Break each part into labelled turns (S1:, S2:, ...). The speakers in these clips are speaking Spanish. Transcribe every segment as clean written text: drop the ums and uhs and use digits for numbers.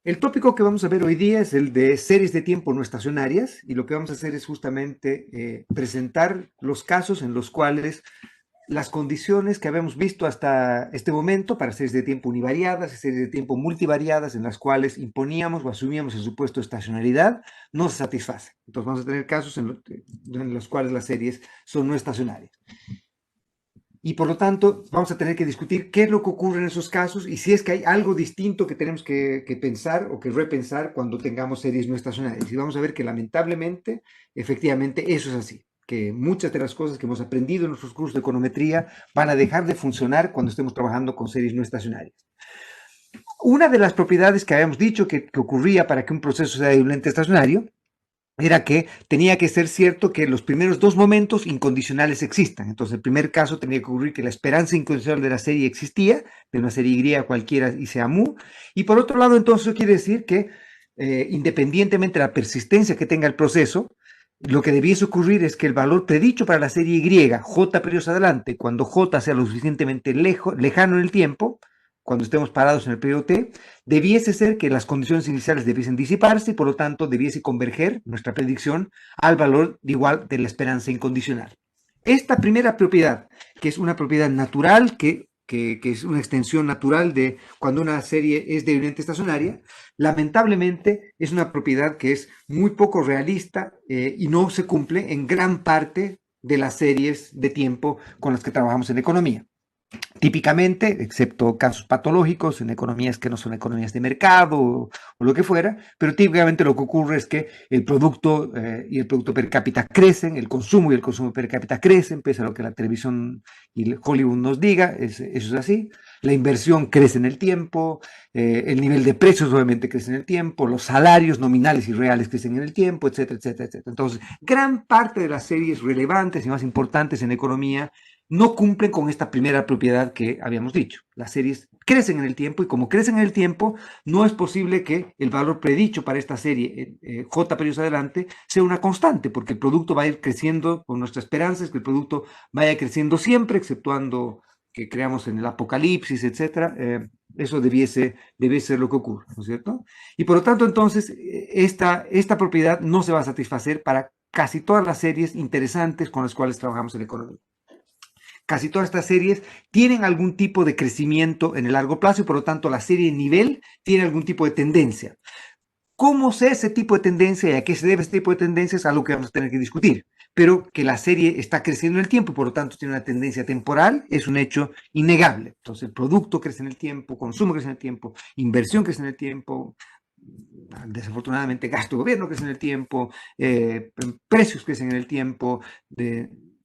S1: El tópico que vamos a ver hoy día es el de series de tiempo no estacionarias y lo que vamos a hacer es justamente presentar los casos en los cuales las condiciones que habíamos visto hasta este momento para series de tiempo univariadas y series de tiempo multivariadas en las cuales imponíamos o asumíamos el supuesto de estacionalidad no se satisfacen. Entonces vamos a tener casos en los cuales las series son no estacionarias. Y por lo tanto, vamos a tener que discutir qué es lo que ocurre en esos casos y si es que hay algo distinto que tenemos que pensar o que repensar cuando tengamos series no estacionarias. Y vamos a ver que lamentablemente, efectivamente, eso es así. Que muchas de las cosas que hemos aprendido en nuestros cursos de econometría van a dejar de funcionar cuando estemos trabajando con series no estacionarias. Una de las propiedades que habíamos dicho que ocurría para que un proceso sea de un ente estacionario era que tenía que ser cierto que los primeros dos momentos incondicionales existan. Entonces, el primer caso tenía que ocurrir que la esperanza incondicional de la serie existía, de una serie Y cualquiera y sea mu. Y por otro lado, entonces, eso quiere decir que independientemente de la persistencia que tenga el proceso, lo que debiese ocurrir es que el valor predicho para la serie Y, J periodos adelante, cuando J sea lo suficientemente lejano en el tiempo, cuando estemos parados en el periodo T, debiese ser que las condiciones iniciales debiesen disiparse y por lo tanto debiese converger nuestra predicción al valor igual de la esperanza incondicional. Esta primera propiedad, que es una propiedad natural, que es una extensión natural de cuando una serie es de ente estacionaria, lamentablemente es una propiedad que es muy poco realista y no se cumple en gran parte de las series de tiempo con las que trabajamos en economía. Típicamente, excepto casos patológicos en economías que no son economías de mercado o lo que fuera, pero típicamente lo que ocurre es que el producto y el producto per cápita crecen, el consumo y el consumo per cápita crecen, pese a lo que la televisión y Hollywood nos diga, eso es así. La inversión crece en el tiempo, el nivel de precios obviamente crece en el tiempo, los salarios nominales y reales crecen en el tiempo, etcétera, etcétera, etcétera. Entonces, gran parte de las series relevantes y más importantes en economía no cumplen con esta primera propiedad que habíamos dicho. Las series crecen en el tiempo y como crecen en el tiempo, no es posible que el valor predicho para esta serie J periodos adelante sea una constante, porque el producto va a ir creciendo, con nuestra esperanza es que el producto vaya creciendo siempre, exceptuando que creamos en el apocalipsis, etcétera. Eso debe ser lo que ocurre, ¿no es cierto? Y por lo tanto, entonces, esta propiedad no se va a satisfacer para casi todas las series interesantes con las cuales trabajamos en la economía. Casi todas estas series tienen algún tipo de crecimiento en el largo plazo y por lo tanto la serie de nivel tiene algún tipo de tendencia. ¿Cómo sé ese tipo de tendencia y a qué se debe ese tipo de tendencia? Es algo que vamos a tener que discutir. Pero que la serie está creciendo en el tiempo y por lo tanto tiene una tendencia temporal es un hecho innegable. Entonces el producto crece en el tiempo, consumo crece en el tiempo, inversión crece en el tiempo, desafortunadamente gasto de gobierno crece en el tiempo, precios crecen en el tiempo,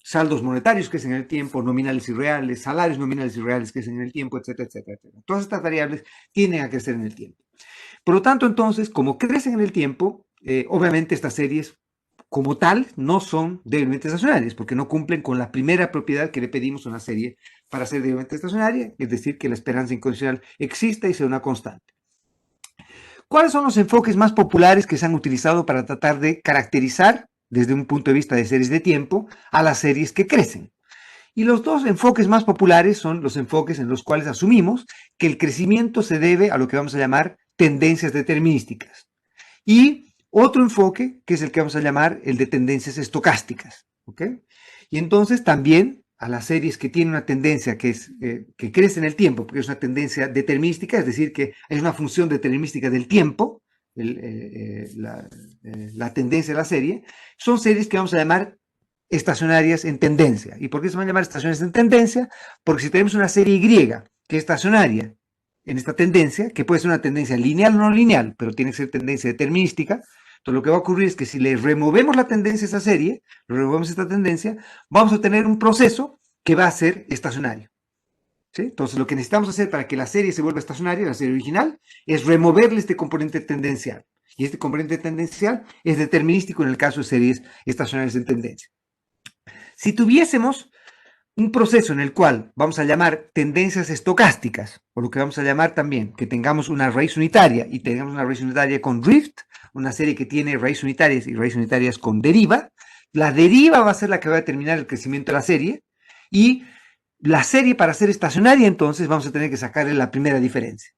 S1: saldos monetarios crecen en el tiempo, nominales y reales, salarios nominales y reales crecen en el tiempo, etcétera, etcétera, etcétera. Todas estas variables tienden a crecer en el tiempo. Por lo tanto, entonces, como crecen en el tiempo, obviamente estas series como tal no son debidamente estacionarias, porque no cumplen con la primera propiedad que le pedimos a una serie para ser debidamente estacionaria, es decir, que la esperanza incondicional exista y sea una constante. ¿Cuáles son los enfoques más populares que se han utilizado para tratar de caracterizar, desde un punto de vista de series de tiempo, a las series que crecen? Y los dos enfoques más populares son los enfoques en los cuales asumimos que el crecimiento se debe a lo que vamos a llamar tendencias determinísticas. Y otro enfoque que es el que vamos a llamar el de tendencias estocásticas. ¿Ok? Y entonces también a las series que tienen una tendencia que crece en el tiempo, porque es una tendencia determinística, es decir, que es una función determinística del tiempo, la tendencia de la serie, son series que vamos a llamar estacionarias en tendencia. ¿Y por qué se van a llamar estacionarias en tendencia? Porque si tenemos una serie Y que es estacionaria en esta tendencia, que puede ser una tendencia lineal o no lineal, pero tiene que ser tendencia determinística, entonces lo que va a ocurrir es que si le removemos la tendencia a esa serie, le removemos esta tendencia, vamos a tener un proceso que va a ser estacionario. ¿Sí? Entonces lo que necesitamos hacer para que la serie se vuelva estacionaria, la serie original, es removerle este componente tendencial. Y este componente tendencial es determinístico en el caso de series estacionarias en tendencia. Si tuviésemos un proceso en el cual vamos a llamar tendencias estocásticas, o lo que vamos a llamar también que tengamos una raíz unitaria y tengamos una raíz unitaria con drift, una serie que tiene raíces unitarias y raíces unitarias con deriva, la deriva va a ser la que va a determinar el crecimiento de la serie y la serie para ser estacionaria entonces vamos a tener que sacarle la primera diferencia.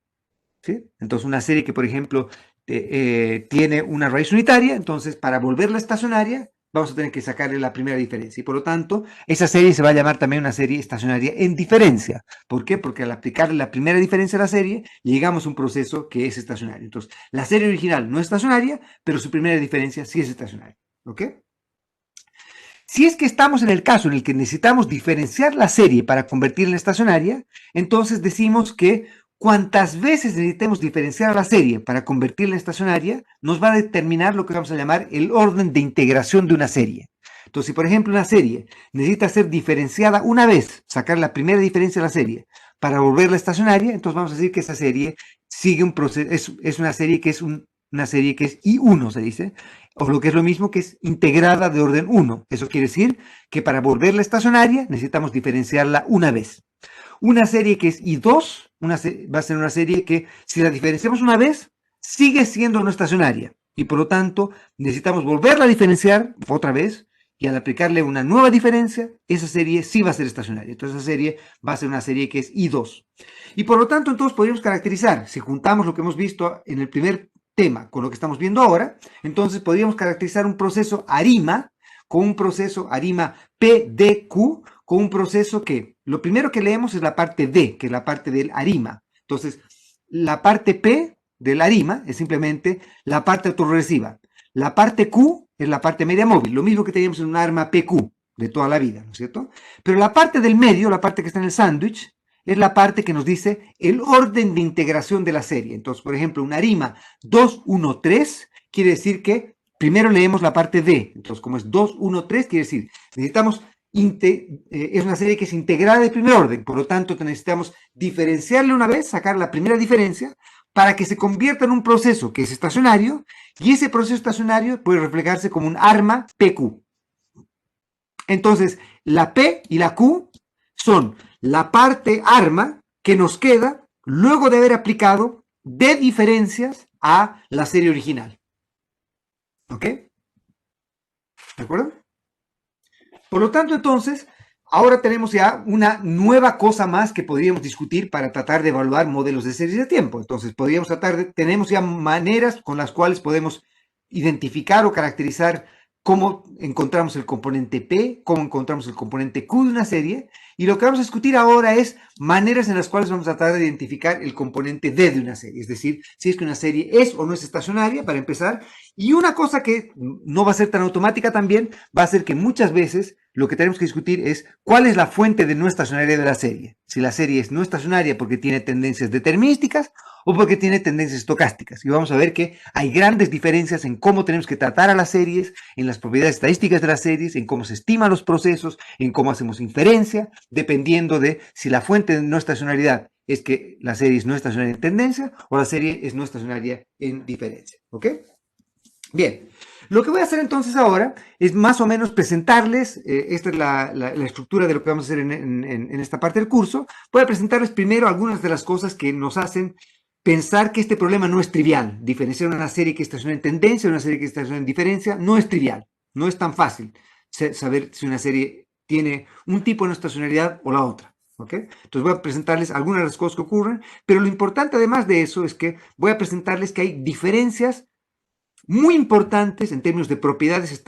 S1: ¿sí? Entonces, una serie que, por ejemplo, tiene una raíz unitaria, entonces, para volverla estacionaria, vamos a tener que sacarle la primera diferencia. Y por lo tanto, esa serie se va a llamar también una serie estacionaria en diferencia. ¿Por qué? Porque al aplicarle la primera diferencia a la serie, llegamos a un proceso que es estacionario. Entonces, la serie original no es estacionaria, pero su primera diferencia sí es estacionaria. ¿Ok? Si es que estamos en el caso en el que necesitamos diferenciar la serie para convertirla en estacionaria, entonces decimos que cuantas veces necesitemos diferenciar la serie para convertirla en estacionaria, nos va a determinar lo que vamos a llamar el orden de integración de una serie. Entonces, si por ejemplo una serie necesita ser diferenciada una vez, sacar la primera diferencia de la serie para volverla estacionaria, entonces vamos a decir que esa serie sigue un proceso, es una serie que es una serie que es I1, se dice, o lo que es lo mismo que es integrada de orden 1. Eso quiere decir que para volverla estacionaria necesitamos diferenciarla una vez. Una serie que es I2 va a ser una serie que si la diferenciamos una vez, sigue siendo no estacionaria. Y por lo tanto necesitamos volverla a diferenciar otra vez y al aplicarle una nueva diferencia, esa serie sí va a ser estacionaria. Entonces esa serie va a ser una serie que es I2. Y por lo tanto entonces podríamos caracterizar, si juntamos lo que hemos visto en el primer tema con lo que estamos viendo ahora, entonces podríamos caracterizar un proceso ARIMA con un proceso ARIMA PDQ con un proceso que lo primero que leemos es la parte D, que es la parte del ARIMA. Entonces, la parte P del ARIMA es simplemente la parte autorregresiva. La parte Q es la parte media móvil, lo mismo que teníamos en un arma PQ de toda la vida, ¿no es cierto? Pero la parte del medio, la parte que está en el sándwich, es la parte que nos dice el orden de integración de la serie. Entonces, por ejemplo, una ARIMA 213 quiere decir que primero leemos la parte D. Entonces, como es 213, quiere decir, necesitamos, es una serie que es integrada de primer orden. Por lo tanto, necesitamos diferenciarle una vez, sacar la primera diferencia, para que se convierta en un proceso que es estacionario, y ese proceso estacionario puede reflejarse como un arma PQ. Entonces, la P y la Q son la parte arma que nos queda luego de haber aplicado de diferencias a la serie original. ¿Ok? ¿De acuerdo? Por lo tanto, entonces, ahora tenemos ya una nueva cosa más que podríamos discutir para tratar de evaluar modelos de series de tiempo. Entonces, podríamos tenemos ya maneras con las cuales podemos identificar o caracterizar cómo encontramos el componente P, cómo encontramos el componente Q de una serie, y lo que vamos a discutir ahora es maneras en las cuales vamos a tratar de identificar el componente D de una serie, es decir, si es que una serie es o no es estacionaria, para empezar, y una cosa que no va a ser tan automática también, va a ser que muchas veces lo que tenemos que discutir es cuál es la fuente de no estacionariedad de la serie. Si la serie es no estacionaria porque tiene tendencias determinísticas o porque tiene tendencias estocásticas. Y vamos a ver que hay grandes diferencias en cómo tenemos que tratar a las series, en las propiedades estadísticas de las series, en cómo se estiman los procesos, en cómo hacemos inferencia, dependiendo de si la fuente de no estacionariedad es que la serie es no estacionaria en tendencia o la serie es no estacionaria en diferencia. ¿Ok? Bien, lo que voy a hacer entonces ahora es más o menos presentarles, esta es la estructura de lo que vamos a hacer en esta parte del curso. Voy a presentarles primero algunas de las cosas que nos hacen pensar que este problema no es trivial. Diferenciar una serie que estaciona en tendencia de una serie que estaciona en diferencia no es trivial, no es tan fácil saber si una serie tiene un tipo de no estacionalidad o la otra. ¿Ok? Entonces voy a presentarles algunas de las cosas que ocurren, pero lo importante además de eso es que voy a presentarles que hay diferencias muy importantes en términos de propiedades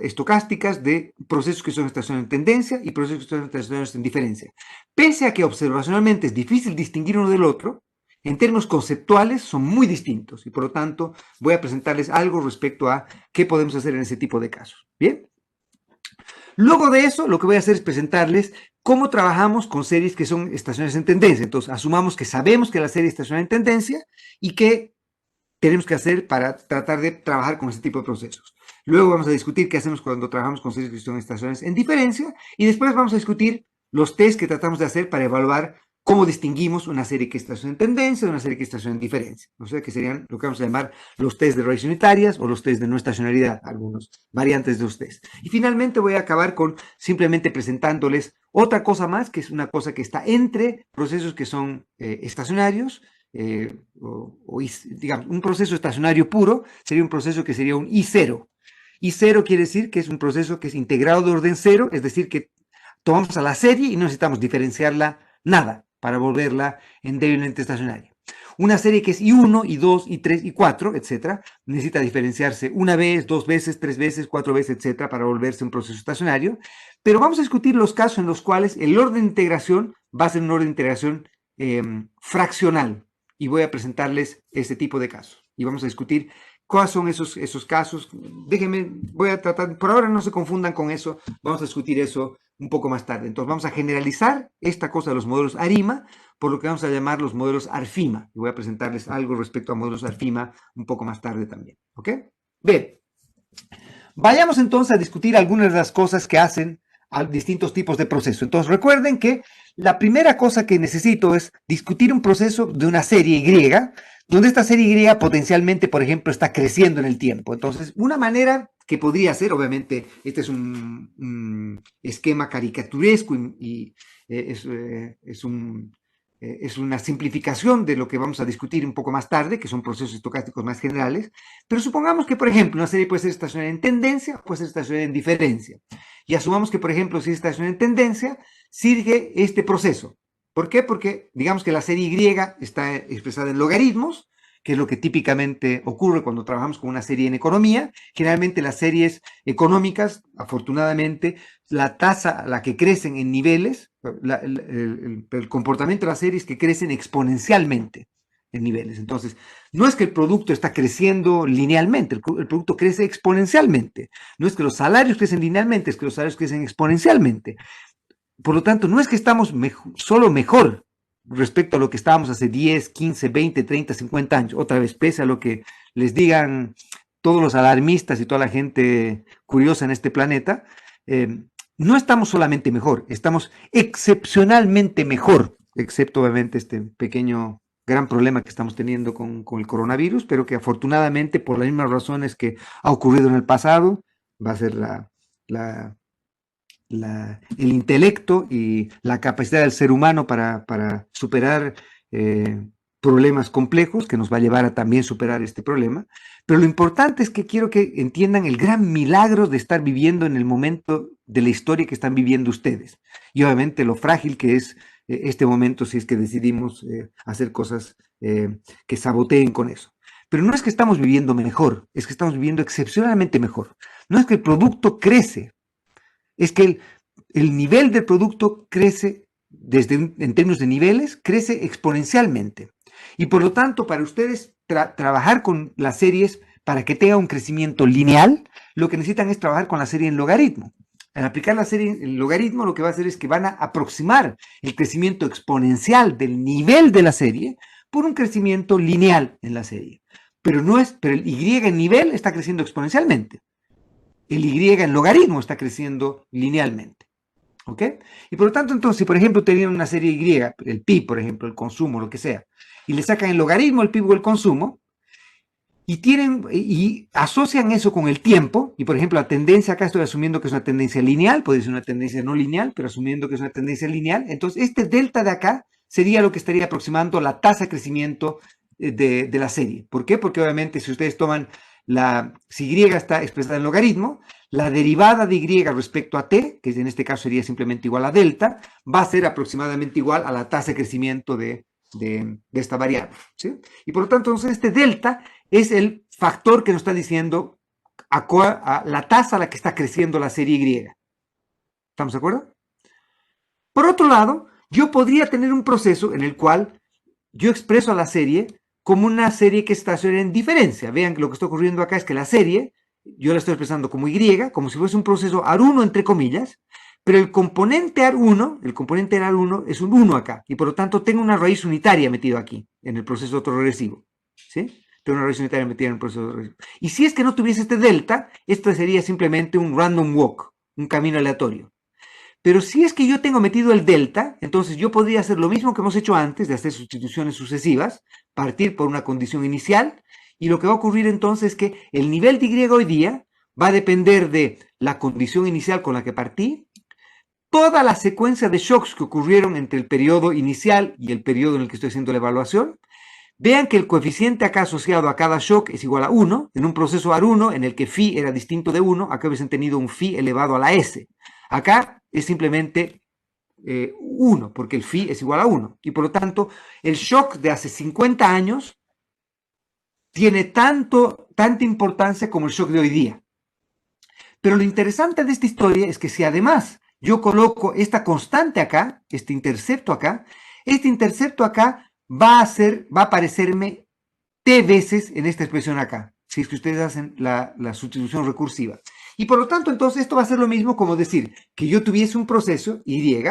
S1: estocásticas de procesos que son estacionarios en tendencia y procesos que son estacionarios en diferencia. Pese a que observacionalmente es difícil distinguir uno del otro, en términos conceptuales son muy distintos y por lo tanto voy a presentarles algo respecto a qué podemos hacer en ese tipo de casos. ¿Bien? Luego de eso, lo que voy a hacer es presentarles cómo trabajamos con series que son estacionarias en tendencia. Entonces, asumamos que sabemos que la serie es estacionaria en tendencia y que tenemos que hacer para tratar de trabajar con ese tipo de procesos. Luego vamos a discutir qué hacemos cuando trabajamos con series que son estaciones en diferencia y después vamos a discutir los test que tratamos de hacer para evaluar cómo distinguimos una serie que estaciona en tendencia de una serie que estaciona en diferencia. O sea, que serían lo que vamos a llamar los test de raíces unitarias o los test de no estacionalidad, algunos variantes de los test. Y finalmente voy a acabar con simplemente presentándoles otra cosa más, que es una cosa que está entre procesos que son estacionarios, digamos, un proceso estacionario puro sería un proceso que sería un I0. I0 quiere decir que es un proceso que es integrado de orden cero, es decir, que tomamos a la serie y no necesitamos diferenciarla nada para volverla en débilmente estacionaria. Una serie que es I1, I2, I3, I4, etcétera, necesita diferenciarse una vez, dos veces, tres veces, cuatro veces, etcétera, para volverse un proceso estacionario. Pero vamos a discutir los casos en los cuales el orden de integración va a ser un orden de integración fraccional. Y voy a presentarles este tipo de casos. Y vamos a discutir cuáles son esos casos. Déjenme, voy a tratar, por ahora no se confundan con eso, vamos a discutir eso un poco más tarde. Entonces vamos a generalizar esta cosa de los modelos ARIMA, por lo que vamos a llamar los modelos ARFIMA. Y voy a presentarles algo respecto a modelos ARFIMA un poco más tarde también. ¿Ok? Bien. Vayamos entonces a discutir algunas de las cosas que hacen a distintos tipos de proceso. Entonces recuerden que la primera cosa que necesito es discutir un proceso de una serie Y, donde esta serie Y potencialmente, por ejemplo, está creciendo en el tiempo. Entonces, una manera que podría ser, obviamente, este es un esquema caricaturesco y es una simplificación de lo que vamos a discutir un poco más tarde, que son procesos estocásticos más generales, pero supongamos que, por ejemplo, una serie puede ser estacionaria en tendencia, puede ser estacionaria en diferencia. Y asumamos que, por ejemplo, si es estacionaria en tendencia, sigue este proceso. ¿Por qué? Porque digamos que la serie Y está expresada en logaritmos, que es lo que típicamente ocurre cuando trabajamos con una serie en economía. Generalmente las series económicas, afortunadamente, la tasa a la que crecen en niveles, el comportamiento de las series que crecen exponencialmente en niveles. Entonces, no es que el producto está creciendo linealmente, el producto crece exponencialmente. No es que los salarios crecen linealmente, es que los salarios crecen exponencialmente. Por lo tanto, no es que estamos solo mejor respecto a lo que estábamos hace 10, 15, 20, 30, 50 años. Otra vez, pese a lo que les digan todos los alarmistas y toda la gente curiosa en este planeta, no estamos solamente mejor, estamos excepcionalmente mejor, excepto obviamente este pequeño gran problema que estamos teniendo con el coronavirus, pero que afortunadamente por las mismas razones que ha ocurrido en el pasado, va a ser el intelecto y la capacidad del ser humano para superar problemas complejos, que nos va a llevar a también superar este problema. Pero lo importante es que quiero que entiendan el gran milagro de estar viviendo en el momento de la historia que están viviendo ustedes. Y obviamente lo frágil que es este momento si es que decidimos hacer cosas que saboteen con eso. Pero no es que estamos viviendo mejor, es que estamos viviendo excepcionalmente mejor. No es que el producto crece, es que el nivel del producto crece, en términos de niveles, crece exponencialmente. Y por lo tanto, para ustedes trabajar con las series para que tenga un crecimiento lineal, lo que necesitan es trabajar con la serie en logaritmo. Al aplicar la serie en logaritmo, lo que va a hacer es que van a aproximar el crecimiento exponencial del nivel de la serie por un crecimiento lineal en la serie. Pero el Y en nivel está creciendo exponencialmente. El Y en logaritmo está creciendo linealmente. ¿Ok? Y por lo tanto, entonces, si por ejemplo tenían una serie Y, el PIB, por ejemplo, el consumo, lo que sea, y le sacan el logaritmo el PIB o el consumo, y asocian eso con el tiempo, y por ejemplo la tendencia acá estoy asumiendo que es una tendencia lineal, puede ser una tendencia no lineal, pero asumiendo que es una tendencia lineal, entonces este delta de acá sería lo que estaría aproximando la tasa de crecimiento de la serie. ¿Por qué? Porque obviamente si ustedes toman si Y está expresada en logaritmo, la derivada de Y respecto a t, que en este caso sería simplemente igual a delta, va a ser aproximadamente igual a la tasa de crecimiento de esta variable, ¿sí? Y por lo tanto, entonces, este delta es el factor que nos está diciendo a la tasa a la que está creciendo la serie Y. ¿Estamos de acuerdo? Por otro lado, yo podría tener un proceso en el cual yo expreso a la serie como una serie que estaciona en diferencia. Vean que lo que está ocurriendo acá es que la serie, yo la estoy expresando como Y, como si fuese un proceso AR1 entre comillas, pero el componente AR1 es un 1 acá, y por lo tanto tengo una raíz unitaria metida aquí, en el proceso autoregresivo, ¿sí? Tengo una raíz unitaria metida en el proceso autoregresivo. Y si es que no tuviese este delta, esto sería simplemente un random walk, un camino aleatorio. Pero si es que yo tengo metido el delta, entonces yo podría hacer lo mismo que hemos hecho antes, de hacer sustituciones sucesivas, partir por una condición inicial, y lo que va a ocurrir entonces es que el nivel de Y hoy día va a depender de la condición inicial con la que partí, toda la secuencia de shocks que ocurrieron entre el periodo inicial y el periodo en el que estoy haciendo la evaluación. Vean que el coeficiente acá asociado a cada shock es igual a 1, en un proceso AR1 en el que phi era distinto de 1, acá hubiesen tenido un phi elevado a la S. Acá es simplemente 1, porque el phi es igual a 1. Y por lo tanto, el shock de hace 50 años tiene tanta importancia como el shock de hoy día. Pero lo interesante de esta historia es que si además yo coloco esta constante acá, este intercepto acá va a aparecerme t veces en esta expresión acá, si es que ustedes hacen la sustitución recursiva. Y por lo tanto, entonces, esto va a ser lo mismo como decir que yo tuviese un proceso, Y,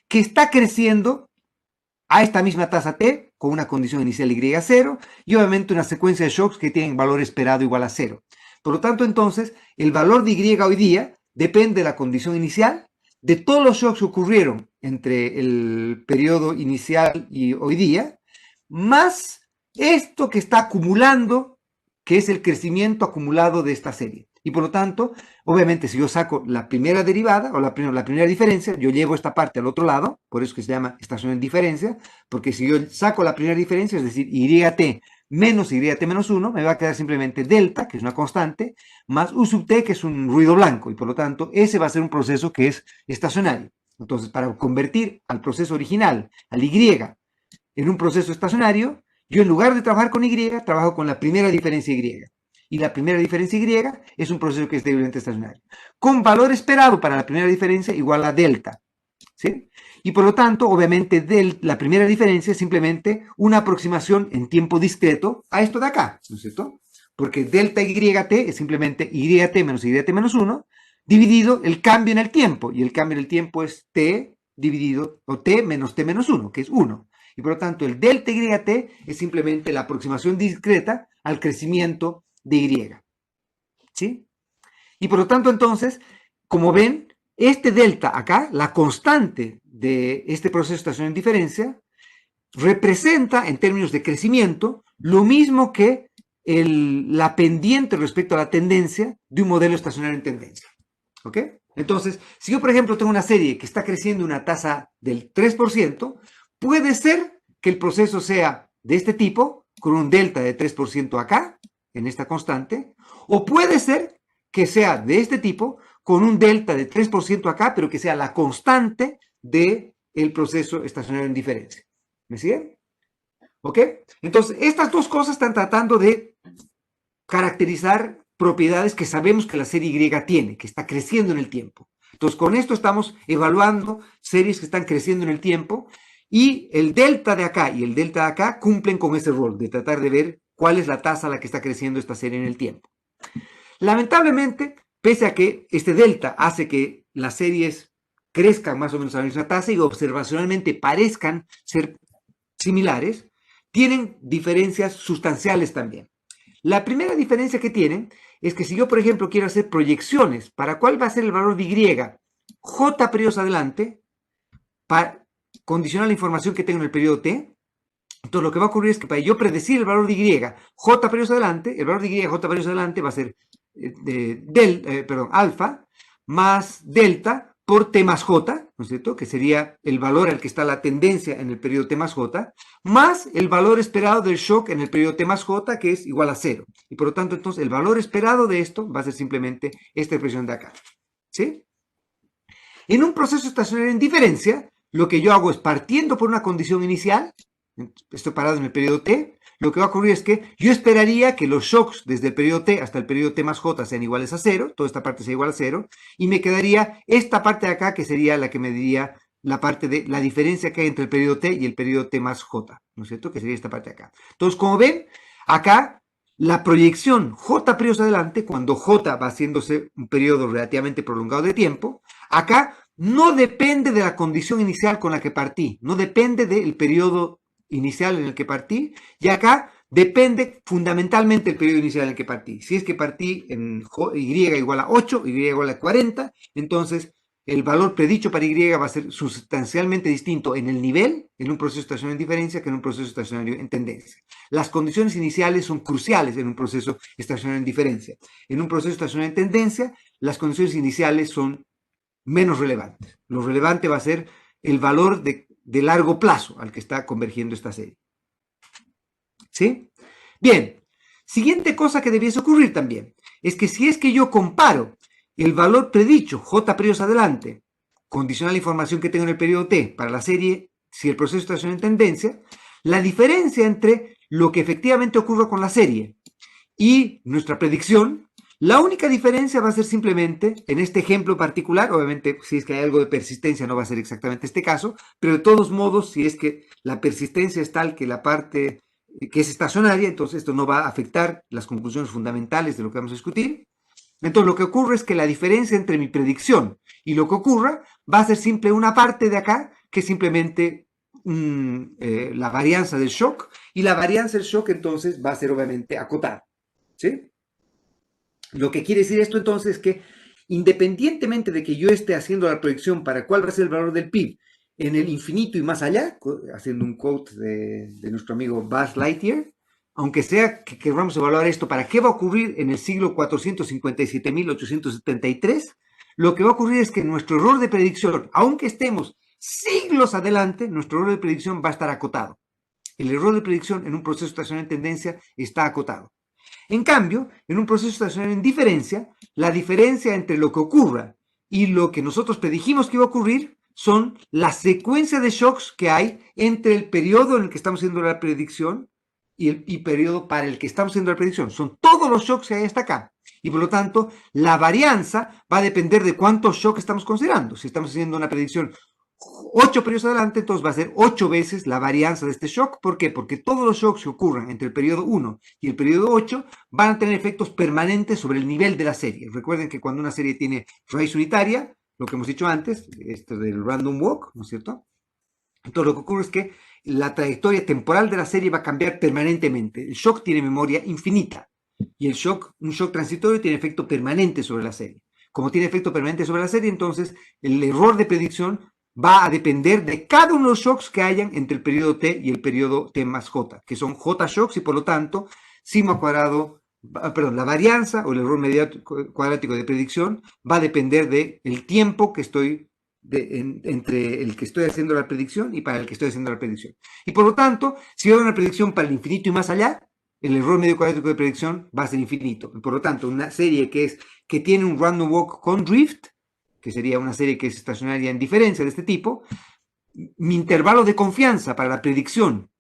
S1: que está creciendo a esta misma tasa t, con una condición inicial y0, y obviamente una secuencia de shocks que tienen valor esperado igual a 0. Por lo tanto, entonces, el valor de y hoy día depende de la condición inicial, de todos los shocks que ocurrieron entre el periodo inicial y hoy día, más esto que está acumulando, que es el crecimiento acumulado de esta serie. Y por lo tanto, obviamente, si yo saco la primera derivada o la primera diferencia, yo llevo esta parte al otro lado, por eso que se llama estación en diferencia, porque si yo saco la primera diferencia, es decir, YT menos YT menos 1, me va a quedar simplemente delta, que es una constante, más U sub t, que es un ruido blanco, y por lo tanto, ese va a ser un proceso que es estacionario. Entonces, para convertir al proceso original, al Y, en un proceso estacionario, yo en lugar de trabajar con Y, trabajo con la primera diferencia Y. Y la primera diferencia Y es un proceso que es debidamente estacionario. Con valor esperado para la primera diferencia igual a delta. ¿Sí? Y por lo tanto, obviamente, la primera diferencia es simplemente una aproximación en tiempo discreto a esto de acá, ¿no es cierto? Porque delta YT es simplemente YT menos 1 dividido el cambio en el tiempo. Y el cambio en el tiempo es T dividido, o T menos 1, que es 1. Y por lo tanto, el delta YT es simplemente la aproximación discreta al crecimiento de Y. ¿Sí? Y por lo tanto, entonces, como ven, este delta acá, la constante de este proceso de estación en diferencia, representa en términos de crecimiento lo mismo que la pendiente respecto a la tendencia de un modelo estacionario en tendencia. ¿Ok? Entonces, si yo, por ejemplo, tengo una serie que está creciendo una tasa del 3%, puede ser que el proceso sea de este tipo, con un delta de 3% acá, en esta constante, o puede ser que sea de este tipo, con un delta de 3% acá, pero que sea la constante del proceso estacionario en diferencia. ¿Me siguen? ¿Ok? Entonces, estas dos cosas están tratando de caracterizar propiedades que sabemos que la serie Y tiene, que está creciendo en el tiempo. Entonces, con esto estamos evaluando series que están creciendo en el tiempo y el delta de acá y el delta de acá cumplen con ese rol de tratar de ver cuál es la tasa a la que está creciendo esta serie en el tiempo. Lamentablemente, pese a que este delta hace que las series crezcan más o menos a la misma tasa y observacionalmente parezcan ser similares, tienen diferencias sustanciales también. La primera diferencia que tienen es que si yo, por ejemplo, quiero hacer proyecciones para cuál va a ser el valor de Y, J periodos adelante, para condicionar la información que tengo en el periodo T, entonces lo que va a ocurrir es que para yo predecir el valor de Y, J periodos adelante, el valor de Y, J periodos adelante va a ser alfa más delta por T más J, ¿no es cierto? Que sería el valor al que está la tendencia en el periodo T más J, más el valor esperado del shock en el periodo T más J, que es igual a 0. Y por lo tanto, entonces, el valor esperado de esto va a ser simplemente esta expresión de acá. ¿Sí? En un proceso estacionario en diferencia, lo que yo hago es partiendo por una condición inicial, estoy parado en el periodo T, lo que va a ocurrir es que yo esperaría que los shocks desde el periodo T hasta el periodo T más J sean iguales a 0, toda esta parte sea igual a 0, y me quedaría esta parte de acá que sería la que me diría la parte de la diferencia que hay entre el periodo T y el periodo T más J, ¿no es cierto? Que sería esta parte de acá. Entonces, como ven, acá la proyección J periodos adelante, cuando J va haciéndose un periodo relativamente prolongado de tiempo, acá no depende de la condición inicial con la que partí, no depende del periodo inicial en el que partí, y acá depende fundamentalmente del periodo inicial en el que partí. Si es que partí en Y igual a 8, Y igual a 40, entonces el valor predicho para Y va a ser sustancialmente distinto en el nivel, en un proceso estacionario en diferencia, que en un proceso estacionario en tendencia. Las condiciones iniciales son cruciales en un proceso estacionario en diferencia. En un proceso estacionario en tendencia, las condiciones iniciales son menos relevantes. Lo relevante va a ser el valor de largo plazo al que está convergiendo esta serie. ¿Sí? Bien, siguiente cosa que debiese ocurrir también es que si es que yo comparo el valor predicho, J periodos adelante, condicional la información que tengo en el periodo T para la serie, si el proceso está en tendencia, la diferencia entre lo que efectivamente ocurre con la serie y nuestra predicción, la única diferencia va a ser simplemente, en este ejemplo particular, obviamente si es que hay algo de persistencia no va a ser exactamente este caso, pero de todos modos, si es que la persistencia es tal que la parte que es estacionaria, entonces esto no va a afectar las conclusiones fundamentales de lo que vamos a discutir. Entonces lo que ocurre es que la diferencia entre mi predicción y lo que ocurra va a ser simple una parte de acá, que es simplemente la varianza del shock, y la varianza del shock entonces va a ser obviamente acotada, ¿sí? Lo que quiere decir esto entonces es que independientemente de que yo esté haciendo la proyección para cuál va a ser el valor del PIB en el infinito y más allá, haciendo un quote de nuestro amigo Buzz Lightyear, aunque sea que queramos evaluar esto para qué va a ocurrir en el siglo 457.873, lo que va a ocurrir es que nuestro error de predicción, aunque estemos siglos adelante, nuestro error de predicción va a estar acotado. El error de predicción en un proceso estacionario en tendencia está acotado. En cambio, en un proceso estacionario en diferencia, la diferencia entre lo que ocurra y lo que nosotros predijimos que iba a ocurrir son la secuencia de shocks que hay entre el periodo en el que estamos haciendo la predicción y el periodo para el que estamos haciendo la predicción. Son todos los shocks que hay hasta acá. Y por lo tanto, la varianza va a depender de cuántos shocks estamos considerando. Si estamos haciendo una predicción 8 periodos adelante, entonces va a ser 8 veces la varianza de este shock. ¿Por qué? Porque todos los shocks que ocurran entre el periodo 1 y el periodo 8 van a tener efectos permanentes sobre el nivel de la serie. Recuerden que cuando una serie tiene raíz unitaria, lo que hemos dicho antes, esto del random walk, ¿no es cierto? Entonces lo que ocurre es que la trayectoria temporal de la serie va a cambiar permanentemente. El shock tiene memoria infinita y un shock transitorio tiene efecto permanente sobre la serie. Como tiene efecto permanente sobre la serie, entonces el error de predicción va a depender de cada uno de los shocks que hayan entre el periodo T y el periodo T más J, que son J shocks y por lo tanto, sigma cuadrado, perdón, la varianza o el error cuadrático de predicción va a depender del tiempo que estoy entre el que estoy haciendo la predicción y para el que estoy haciendo la predicción. Y por lo tanto, si hago una predicción para el infinito y más allá, el error medio cuadrático de predicción va a ser infinito. Por lo tanto, una serie que tiene un random walk con drift, que sería una serie que es estacionaria en diferencia de este tipo, mi intervalo de confianza para la predicción,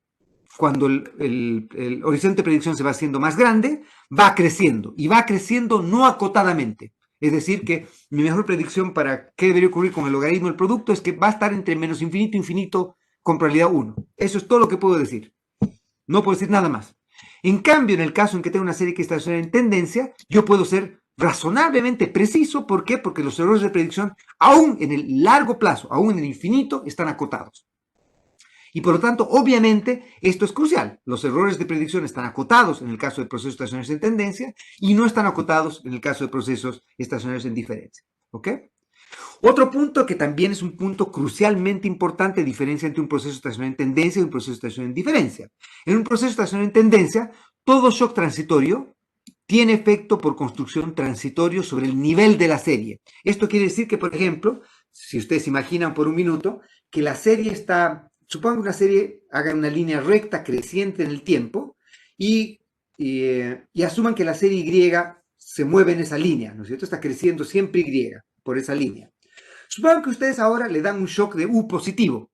S1: cuando el horizonte de predicción se va haciendo más grande, va creciendo, y va creciendo no acotadamente. Es decir, que mi mejor predicción para qué debería ocurrir con el logaritmo del producto es que va a estar entre menos infinito e infinito con probabilidad 1. Eso es todo lo que puedo decir. No puedo decir nada más. En cambio, en el caso en que tengo una serie que está en tendencia, yo puedo ser razonablemente preciso. ¿Por qué? Porque los errores de predicción, aún en el largo plazo, aún en el infinito, están acotados. Y por lo tanto, obviamente, esto es crucial. Los errores de predicción están acotados en el caso de procesos estacionarios en tendencia y no están acotados en el caso de procesos estacionarios en diferencia. ¿Ok? Otro punto que también es un punto crucialmente importante, diferencia entre un proceso estacionario en tendencia y un proceso estacionario en diferencia. En un proceso estacionario en tendencia, todo shock transitorio tiene efecto por construcción transitorio sobre el nivel de la serie. Esto quiere decir que, por ejemplo, si ustedes imaginan por un minuto que la serie está, supongan que una serie haga una línea recta creciente en el tiempo y asuman que la serie Y se mueve en esa línea, ¿no es cierto? Está creciendo siempre Y por esa línea. Supongan que ustedes ahora le dan un shock de U positivo.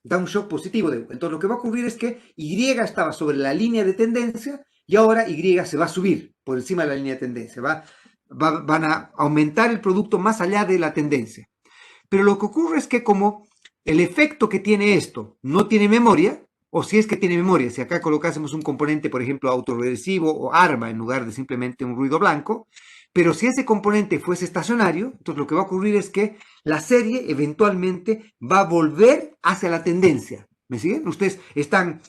S1: Da un shock positivo de U. Entonces lo que va a ocurrir es que Y estaba sobre la línea de tendencia y ahora Y se va a subir por encima de la línea de tendencia. Van a aumentar el producto más allá de la tendencia. Pero lo que ocurre es que como el efecto que tiene esto no tiene memoria, o si es que tiene memoria, si acá colocásemos un componente, por ejemplo, autorregresivo o ARMA en lugar de simplemente un ruido blanco, pero si ese componente fuese estacionario, entonces lo que va a ocurrir es que la serie eventualmente va a volver hacia la tendencia. ¿Me siguen? Ustedes están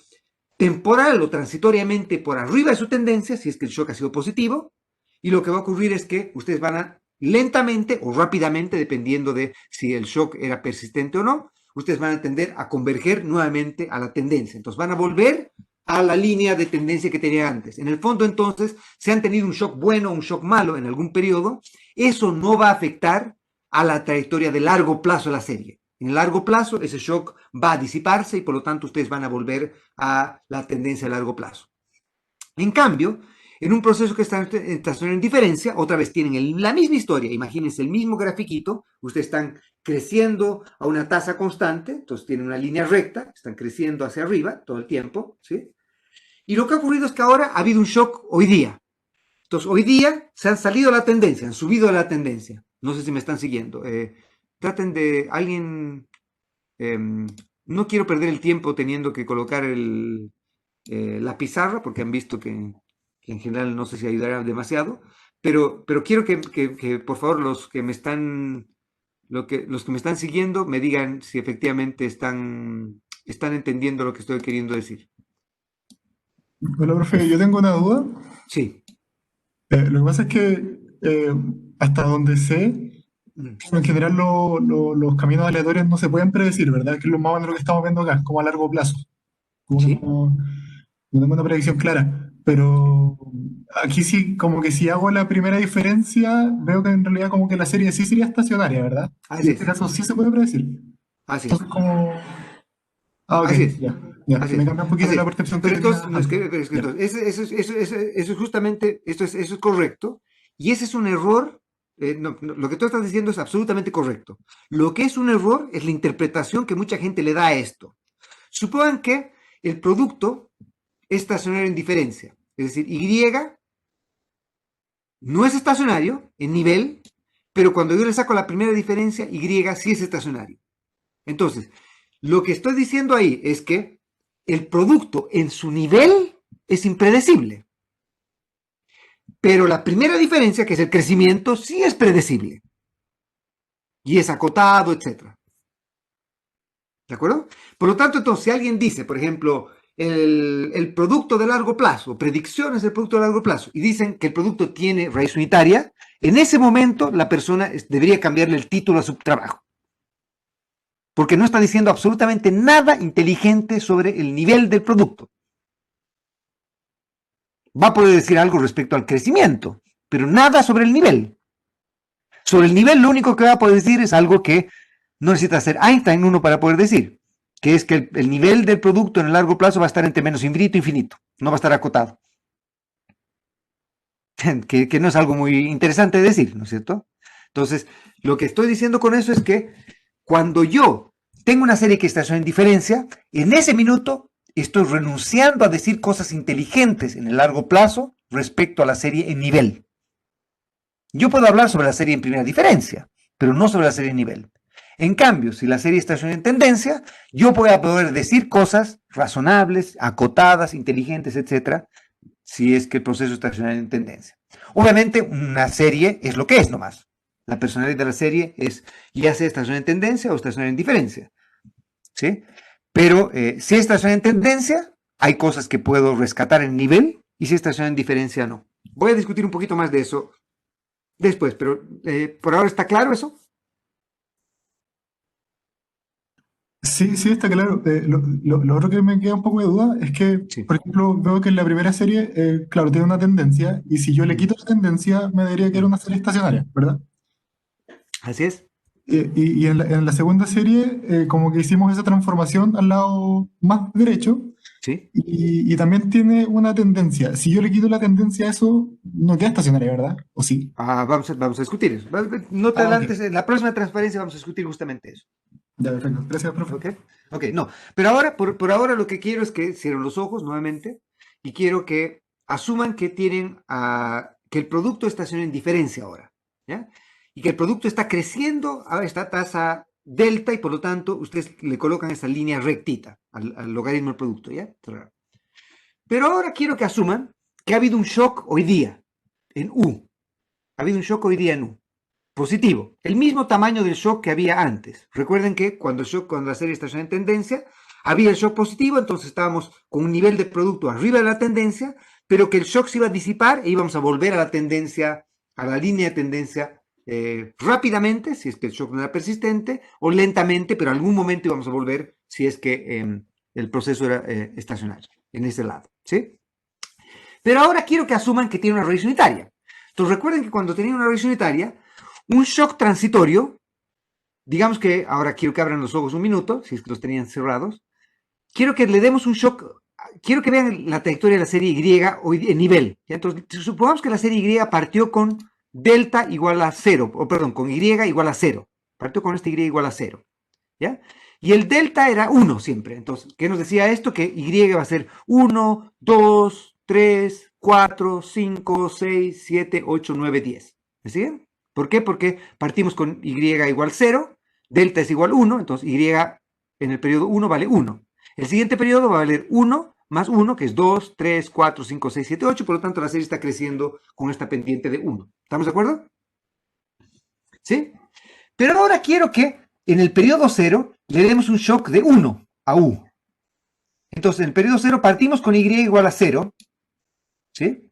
S1: temporal o transitoriamente por arriba de su tendencia, si es que el shock ha sido positivo, y lo que va a ocurrir es que ustedes van a lentamente o rápidamente, dependiendo de si el shock era persistente o no, ustedes van a tender a converger nuevamente a la tendencia. Entonces van a volver a la línea de tendencia que tenía antes. En el fondo, entonces, si han tenido un shock bueno o un shock malo en algún periodo, eso no va a afectar a la trayectoria de largo plazo de la serie. En el largo plazo, ese shock va a disiparse y por lo tanto ustedes van a volver a la tendencia a largo plazo. En cambio, En un proceso que está en diferencia, otra vez tienen la misma historia. Imagínense el mismo grafiquito. Ustedes están creciendo a una tasa constante, entonces tienen una línea recta, están creciendo hacia arriba todo el tiempo, ¿sí? Y lo que ha ocurrido es que ahora ha habido un shock hoy día. Entonces, hoy día se han salido de la tendencia, han subido de la tendencia. No sé si me están siguiendo. Traten de alguien. eh, no quiero perder el tiempo teniendo que colocar la pizarra, porque han visto que en general no sé si ayudará demasiado, pero quiero que, por favor los que me están, los que me están siguiendo me digan si efectivamente están entendiendo lo que estoy queriendo decir.
S2: Hola, profe, yo tengo una duda.
S1: Sí.
S2: Lo que pasa es que hasta donde sé,
S1: Mm.
S2: en general los caminos aleatorios no se pueden predecir, ¿verdad? Que es lo más o menos lo que estamos viendo acá, como a largo plazo. Como
S1: Sí.
S2: no tengo una predicción clara. Pero aquí sí, como que si hago la primera diferencia, veo que en realidad como que la serie sí sería estacionaria, ¿verdad? Y
S1: Así
S2: en este
S1: es.
S2: caso sí se puede predecir.
S1: Así es.
S2: Entonces como... Ah, ok,
S1: Así es.
S2: ya, ya.
S1: Así
S2: Me
S1: es,
S2: cambia un poquito
S1: así
S2: la
S1: es.
S2: percepción que
S1: Pero
S2: tenía
S1: entonces, no,
S2: antes.
S1: pero es que
S2: Ya.
S1: entonces, eso es justamente, eso es correcto, y ese es un error, lo que tú estás diciendo es absolutamente correcto. Lo que es un error es la interpretación que mucha gente le da a esto. Supongan que el producto es estacionario en diferencia, es decir, Y no es estacionario en nivel, pero cuando yo le saco la primera diferencia, Y sí es estacionario. Entonces, lo que estoy diciendo ahí es que el producto en su nivel es impredecible, pero la primera diferencia, que es el crecimiento, sí es predecible y es acotado, etcétera. ¿De acuerdo? Por lo tanto, entonces, si alguien dice, por ejemplo, el producto de largo plazo, predicciones del producto de largo plazo, y dicen que el producto tiene raíz unitaria, en ese momento la persona debería cambiarle el título a su trabajo, porque no está diciendo absolutamente nada inteligente sobre el nivel del producto. Va a poder decir algo respecto al crecimiento, pero nada sobre el nivel. Sobre el nivel lo único que va a poder decir es algo que no necesita ser Einstein uno para poder decir, que es que el nivel del producto en el largo plazo va a estar entre menos infinito e infinito, no va a estar acotado. Que no es algo muy interesante de decir, ¿no es cierto? Entonces, lo que estoy diciendo con eso es que cuando yo tengo una serie que estaciona en diferencia, en ese minuto estoy renunciando a decir cosas inteligentes en el largo plazo respecto a la serie en nivel. Yo puedo hablar sobre la serie en primera diferencia, pero no sobre la serie en nivel. En cambio, si la serie estaciona en tendencia, yo voy a poder decir cosas razonables, acotadas, inteligentes, etcétera, si es que el proceso estaciona en tendencia. Obviamente, una serie es lo que es nomás. La personalidad de la serie es ya sea estaciona en tendencia o estaciona en diferencia. ¿Sí? Pero si estaciona en tendencia, hay cosas que puedo rescatar en nivel y si estaciona en diferencia, no. Voy a discutir un poquito más de eso después, pero por ahora está claro eso.
S2: Sí, sí, está claro. Lo otro que me queda un poco de duda es que,
S1: Sí.
S2: por ejemplo, veo que en la primera serie, claro, tiene una tendencia, y si yo le
S1: Mm,
S2: quito la tendencia, me debería quedar
S1: mm.
S2: una serie estacionaria, ¿verdad?
S1: Así es.
S2: Y en la segunda serie, como que hicimos esa transformación al lado más derecho,
S1: Sí.
S2: y también tiene una tendencia. Si yo le quito la tendencia a eso, no queda estacionaria, ¿verdad? ¿O sí?
S1: Vamos a discutir eso. No te
S2: Ah, ok.
S1: adelantes, en la próxima transparencia vamos a discutir justamente eso.
S2: Ya, perfecto. Gracias, profe.
S1: ¿Ok? Ok, no. Pero ahora, por ahora lo que quiero es que cierren los ojos nuevamente y quiero que asuman que tienen que el producto estaciona en diferencia ahora. ¿Ya? Y que el producto está creciendo a esta tasa delta y por lo tanto ustedes le colocan esa línea rectita al logaritmo del producto. ¿Ya? Pero ahora quiero que asuman que ha habido un shock hoy día en U. Ha habido un shock hoy día en U. Positivo. El mismo tamaño del shock que había antes. Recuerden que cuando la serie estacionó en tendencia, había el shock positivo, entonces estábamos con un nivel de producto arriba de la tendencia, pero que el shock se iba a disipar e íbamos a volver a la tendencia, a la línea de tendencia rápidamente, si es que el shock no era persistente, o lentamente, pero en algún momento íbamos a volver si es que el proceso era estacionario, en ese lado. ¿Sí? Pero ahora quiero que asuman que tiene una raíz unitaria. Entonces recuerden que cuando tenía una raíz unitaria, un shock transitorio, digamos que ahora quiero que abran los ojos un minuto, si es que los tenían cerrados, quiero que le demos un shock quiero que vean la trayectoria de la serie Y hoy en nivel. ¿Ya? Entonces, supongamos que la serie Y partió con delta igual a 0, o perdón, con Y igual a 0. Partió con este Y igual a 0. ¿Ya? Y el delta era 1 siempre. Entonces, ¿qué nos decía esto? Que Y va a ser 1, 2, 3, 4, 5, 6, 7, 8, 9, 10. ¿Me siguen? ¿Por qué? Porque partimos con Y igual 0, delta es igual 1, entonces Y en el periodo 1 vale 1. El siguiente periodo va a valer 1 más 1, que es 2, 3, 4, 5, 6, 7, 8. Por lo tanto, la serie está creciendo con esta pendiente de 1. ¿Estamos de acuerdo? ¿Sí? Pero ahora quiero que en el periodo 0 le demos un shock de 1 a U. Entonces, en el periodo 0 partimos con Y igual a 0. ¿Sí?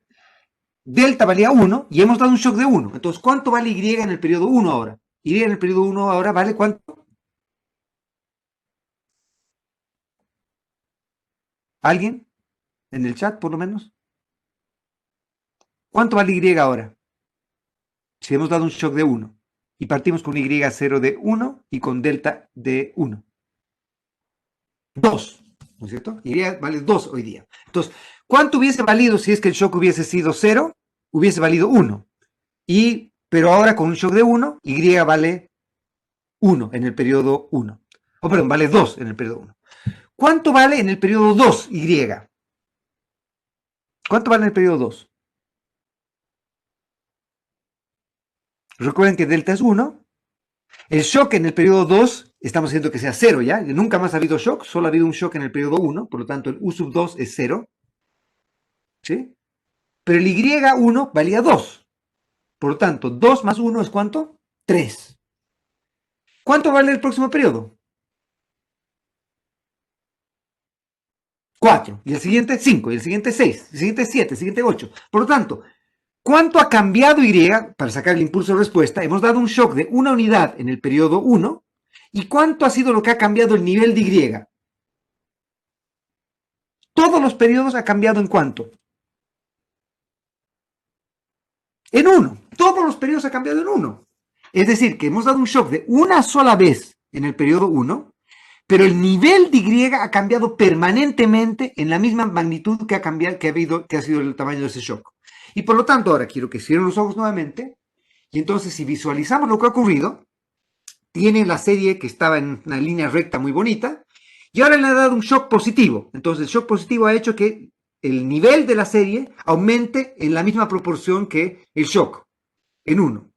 S1: Delta valía 1 y hemos dado un shock de 1. Entonces, ¿cuánto vale Y en el periodo 1 ahora? Y en el periodo 1 ahora vale ¿cuánto? ¿Alguien? En el chat, por lo menos. ¿Cuánto vale Y ahora? Si hemos dado un shock de 1 y partimos con Y0 de 1 y con delta de 1. 2, ¿no es cierto? Y vale 2 hoy día. Entonces, ¿cuánto hubiese valido si es que el shock hubiese sido 0? Hubiese valido 1. Pero ahora con un shock de 1, Y vale 1 en el periodo 1. O perdón, vale 2 en el periodo 1. ¿Cuánto vale en el periodo 2 Y? ¿Cuánto vale en el periodo 2? Recuerden que delta es 1. El shock en el periodo 2, estamos haciendo que sea 0, ¿ya? Nunca más ha habido shock, solo ha habido un shock en el periodo 1, por lo tanto el U sub 2 es 0, ¿sí? Pero el Y1 valía 2, por lo tanto 2 más 1 es ¿cuánto? 3. ¿Cuánto vale el próximo periodo? 4, y el siguiente 5, y el siguiente 6, el siguiente 7, el siguiente 8. Por lo tanto, ¿cuánto ha cambiado Y para sacar el impulso de respuesta? Hemos dado un shock de una unidad en el periodo 1. ¿Y cuánto ha sido lo que ha cambiado el nivel de Y? Todos los periodos ha cambiado en cuánto? En 1. Todos los periodos ha cambiado en 1. Es decir, que hemos dado un shock de una sola vez en el periodo 1, pero el nivel de Y ha cambiado permanentemente en la misma magnitud que ha sido el tamaño de ese shock. Y por lo tanto, ahora quiero que cierren los ojos nuevamente, y entonces si visualizamos lo que ha ocurrido, tiene la serie que estaba en una línea recta muy bonita, y ahora le ha dado un shock positivo. Entonces el shock positivo ha hecho que el nivel de la serie aumente en la misma proporción que el shock, en 1.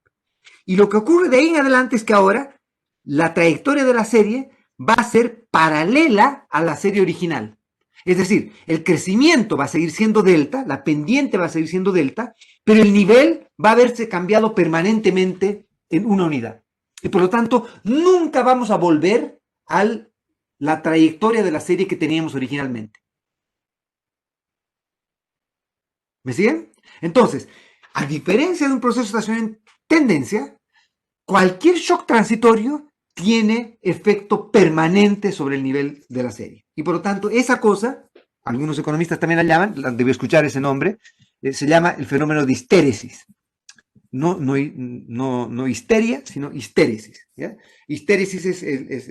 S1: Y lo que ocurre de ahí en adelante es que ahora la trayectoria de la serie va a ser paralela a la serie original. Es decir, el crecimiento va a seguir siendo delta, la pendiente va a seguir siendo delta, pero el nivel va a verse cambiado permanentemente en una unidad. Y por lo tanto, nunca vamos a volver a la trayectoria de la serie que teníamos originalmente. ¿Me siguen? Entonces, a diferencia de un proceso estacionario en tendencia, cualquier shock transitorio tiene efecto permanente sobre el nivel de la serie. Y por lo tanto, esa cosa, algunos economistas también la llaman, debo escuchar ese nombre, se llama el fenómeno de histéresis. No histeria, sino histéresis. ¿Ya? Histéresis es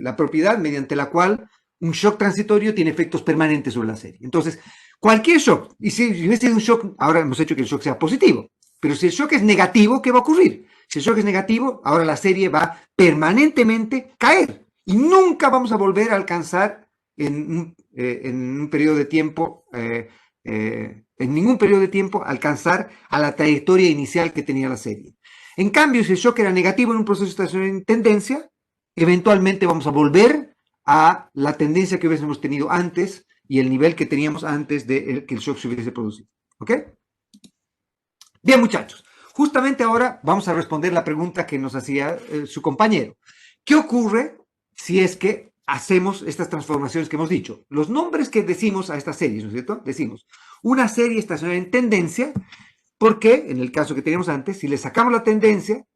S1: la propiedad mediante la cual un shock transitorio tiene efectos permanentes sobre la serie. Entonces, cualquier shock, y si hubiese sido un shock, ahora hemos hecho que el shock sea positivo, pero si el shock es negativo, ¿qué va a ocurrir? Si el shock es negativo, ahora la serie va permanentemente caer y nunca vamos a volver a alcanzar en un periodo de tiempo, en ningún periodo de tiempo, alcanzar a la trayectoria inicial que tenía la serie. En cambio, si el shock era negativo en un proceso estacionario en tendencia, eventualmente vamos a volver a la tendencia que hubiésemos tenido antes y el nivel que teníamos antes de que el shock se hubiese producido. ¿Ok? Bien, muchachos. Justamente ahora vamos a responder la pregunta que nos hacía su compañero. ¿Qué ocurre si es que hacemos estas transformaciones que hemos dicho? Los nombres que decimos a estas series, ¿no es cierto? Decimos una serie estacionaria en tendencia, porque en el caso que teníamos antes, si le sacamos la tendencia,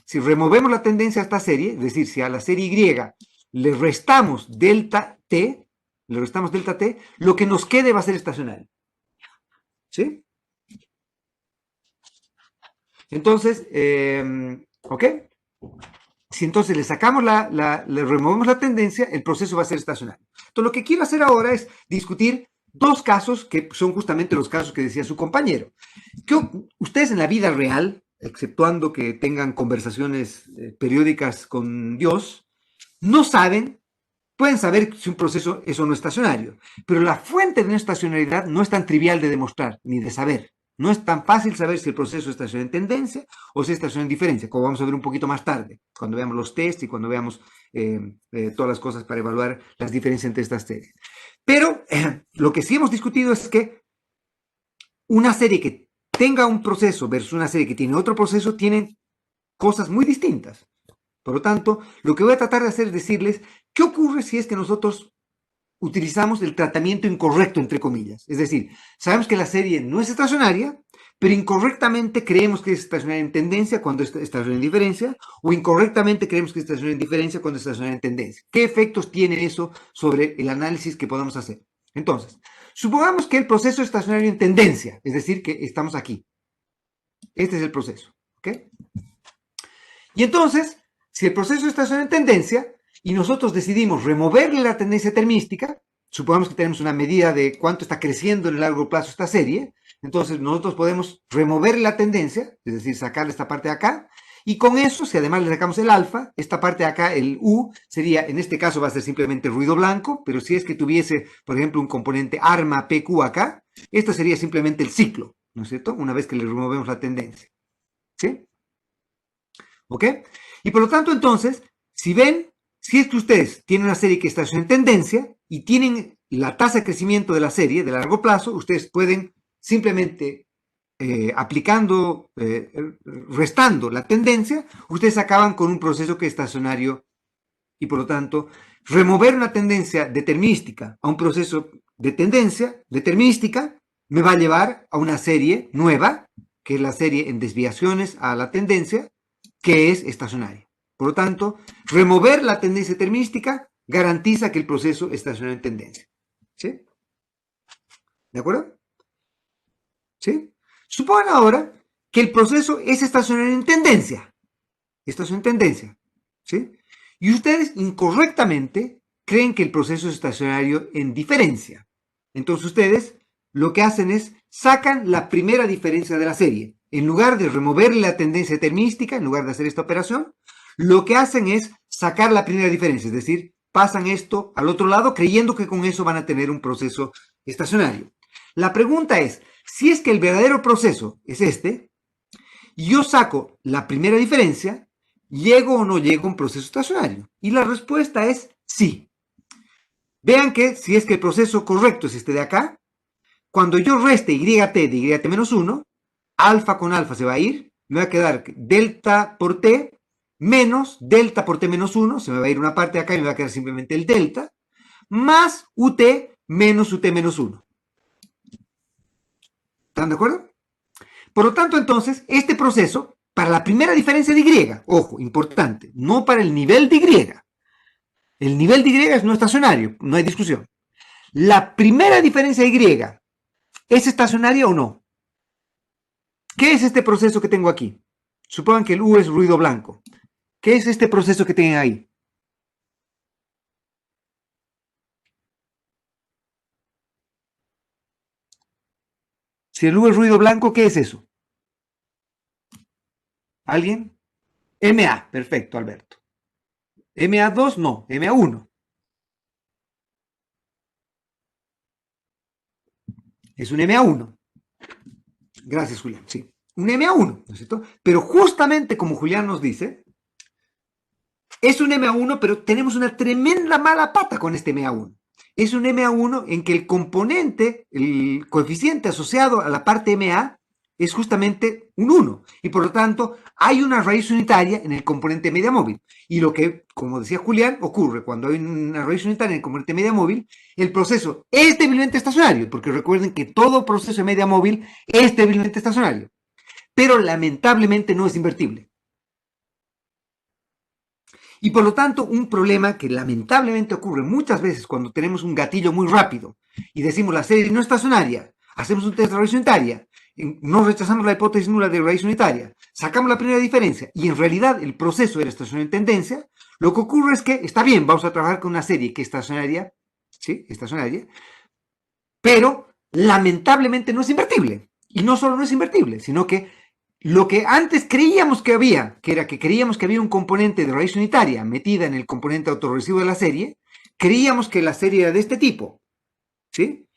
S1: si removemos la tendencia a esta serie, es decir, si a la serie Y le restamos delta t, lo que nos quede va a ser estacionario. ¿Sí? Entonces, ¿ok? Si entonces le removemos la tendencia, el proceso va a ser estacionario. Entonces, lo que quiero hacer ahora es discutir dos casos que son justamente los casos que decía su compañero. Que ustedes en la vida real, exceptuando que tengan conversaciones periódicas con Dios, no saben, pueden saber si un proceso es o no estacionario, pero la fuente de una estacionalidad no es tan trivial de demostrar ni de saber. No es tan fácil saber si el proceso estaciona en tendencia o si estaciona en diferencia, como vamos a ver un poquito más tarde, cuando veamos los tests y cuando veamos todas las cosas para evaluar las diferencias entre estas series. Pero lo que sí hemos discutido es que una serie que tenga un proceso versus una serie que tiene otro proceso tienen cosas muy distintas. Por lo tanto, lo que voy a tratar de hacer es decirles qué ocurre si es que nosotros utilizamos el tratamiento incorrecto, entre comillas. Es decir, sabemos que la serie no es estacionaria, pero incorrectamente creemos que es estacionaria en tendencia cuando es estacionaria en diferencia, o incorrectamente creemos que es estacionaria en diferencia cuando es estacionaria en tendencia. ¿Qué efectos tiene eso sobre el análisis que podamos hacer? Entonces, supongamos que el proceso es estacionario en tendencia, es decir, que estamos aquí. Este es el proceso, ¿ok? Y entonces, si el proceso estaciona en tendencia y nosotros decidimos removerle la tendencia termística, supongamos que tenemos una medida de cuánto está creciendo en el largo plazo esta serie, entonces nosotros podemos remover la tendencia, es decir, sacarle esta parte de acá, y con eso, si además le sacamos el alfa, esta parte de acá, el U, sería, en este caso va a ser simplemente ruido blanco, pero si es que tuviese, por ejemplo, un componente arma PQ acá, esto sería simplemente el ciclo, ¿no es cierto? Una vez que le removemos la tendencia, ¿sí? ¿Ok? Y por lo tanto, entonces, si ven, si es que ustedes tienen una serie que está en tendencia y tienen la tasa de crecimiento de la serie de largo plazo, ustedes pueden simplemente aplicando, restando la tendencia, ustedes acaban con un proceso que es estacionario y por lo tanto, remover una tendencia determinística a un proceso de tendencia determinística me va a llevar a una serie nueva, que es la serie en desviaciones a la tendencia, que es estacionaria. Por lo tanto, remover la tendencia determinística garantiza que el proceso es estacionario en tendencia. ¿Sí? ¿De acuerdo? ¿Sí? Supongan ahora que el proceso es estacionario en tendencia. Estacionario en tendencia. ¿Sí? Y ustedes incorrectamente creen que el proceso es estacionario en diferencia. Entonces ustedes lo que hacen es sacan la primera diferencia de la serie. En lugar de removerle la tendencia determinística, en lugar de hacer esta operación, lo que hacen es sacar la primera diferencia, es decir, pasan esto al otro lado creyendo que con eso van a tener un proceso estacionario. La pregunta es, si es que el verdadero proceso es este, yo saco la primera diferencia, ¿llego o no llego a un proceso estacionario? Y la respuesta es sí. Vean que si es que el proceso correcto es este de acá, cuando yo reste YT de YT menos 1, alfa con alfa se va a ir, me va a quedar delta por T menos delta por T menos 1, se me va a ir una parte de acá y me va a quedar simplemente el delta, más UT menos UT menos 1. ¿Están de acuerdo? Por lo tanto, entonces, este proceso, para la primera diferencia de Y, ojo, importante, no para el nivel de Y. El nivel de Y es no estacionario, no hay discusión. La primera diferencia de Y, ¿es estacionaria o no? ¿Qué es este proceso que tengo aquí? Supongan que el U es ruido blanco. ¿Qué es este proceso que tienen ahí? Si el U es ruido blanco, ¿qué es eso? ¿Alguien? MA, perfecto, Alberto. MA2 no, MA1. Es un MA1. Gracias, Julián, sí. Un MA1, ¿no es cierto? Pero justamente como Julián nos dice, es un MA1, pero tenemos una tremenda mala pata con este MA1. Es un MA1 en que el componente, el coeficiente asociado a la parte MA es justamente un 1 y por lo tanto hay una raíz unitaria en el componente media móvil. Y lo que, como decía Julián, ocurre cuando hay una raíz unitaria en el componente media móvil, el proceso es débilmente estacionario, porque recuerden que todo proceso de media móvil es débilmente estacionario, pero lamentablemente no es invertible. Y por lo tanto, un problema que lamentablemente ocurre muchas veces cuando tenemos un gatillo muy rápido y decimos la serie no estacionaria, hacemos un test de raíz unitaria, no rechazamos la hipótesis nula de raíz unitaria, sacamos la primera diferencia y en realidad el proceso era estacionario en tendencia, lo que ocurre es que está bien, vamos a trabajar con una serie que es estacionaria, ¿sí? Estacionaria, Pero lamentablemente no es invertible. Y no solo no es invertible, sino que lo que antes creíamos que había, que era que creíamos que había un componente de raíz unitaria metida en el componente autorregresivo de la serie, creíamos que la serie era de este tipo, ¿sí?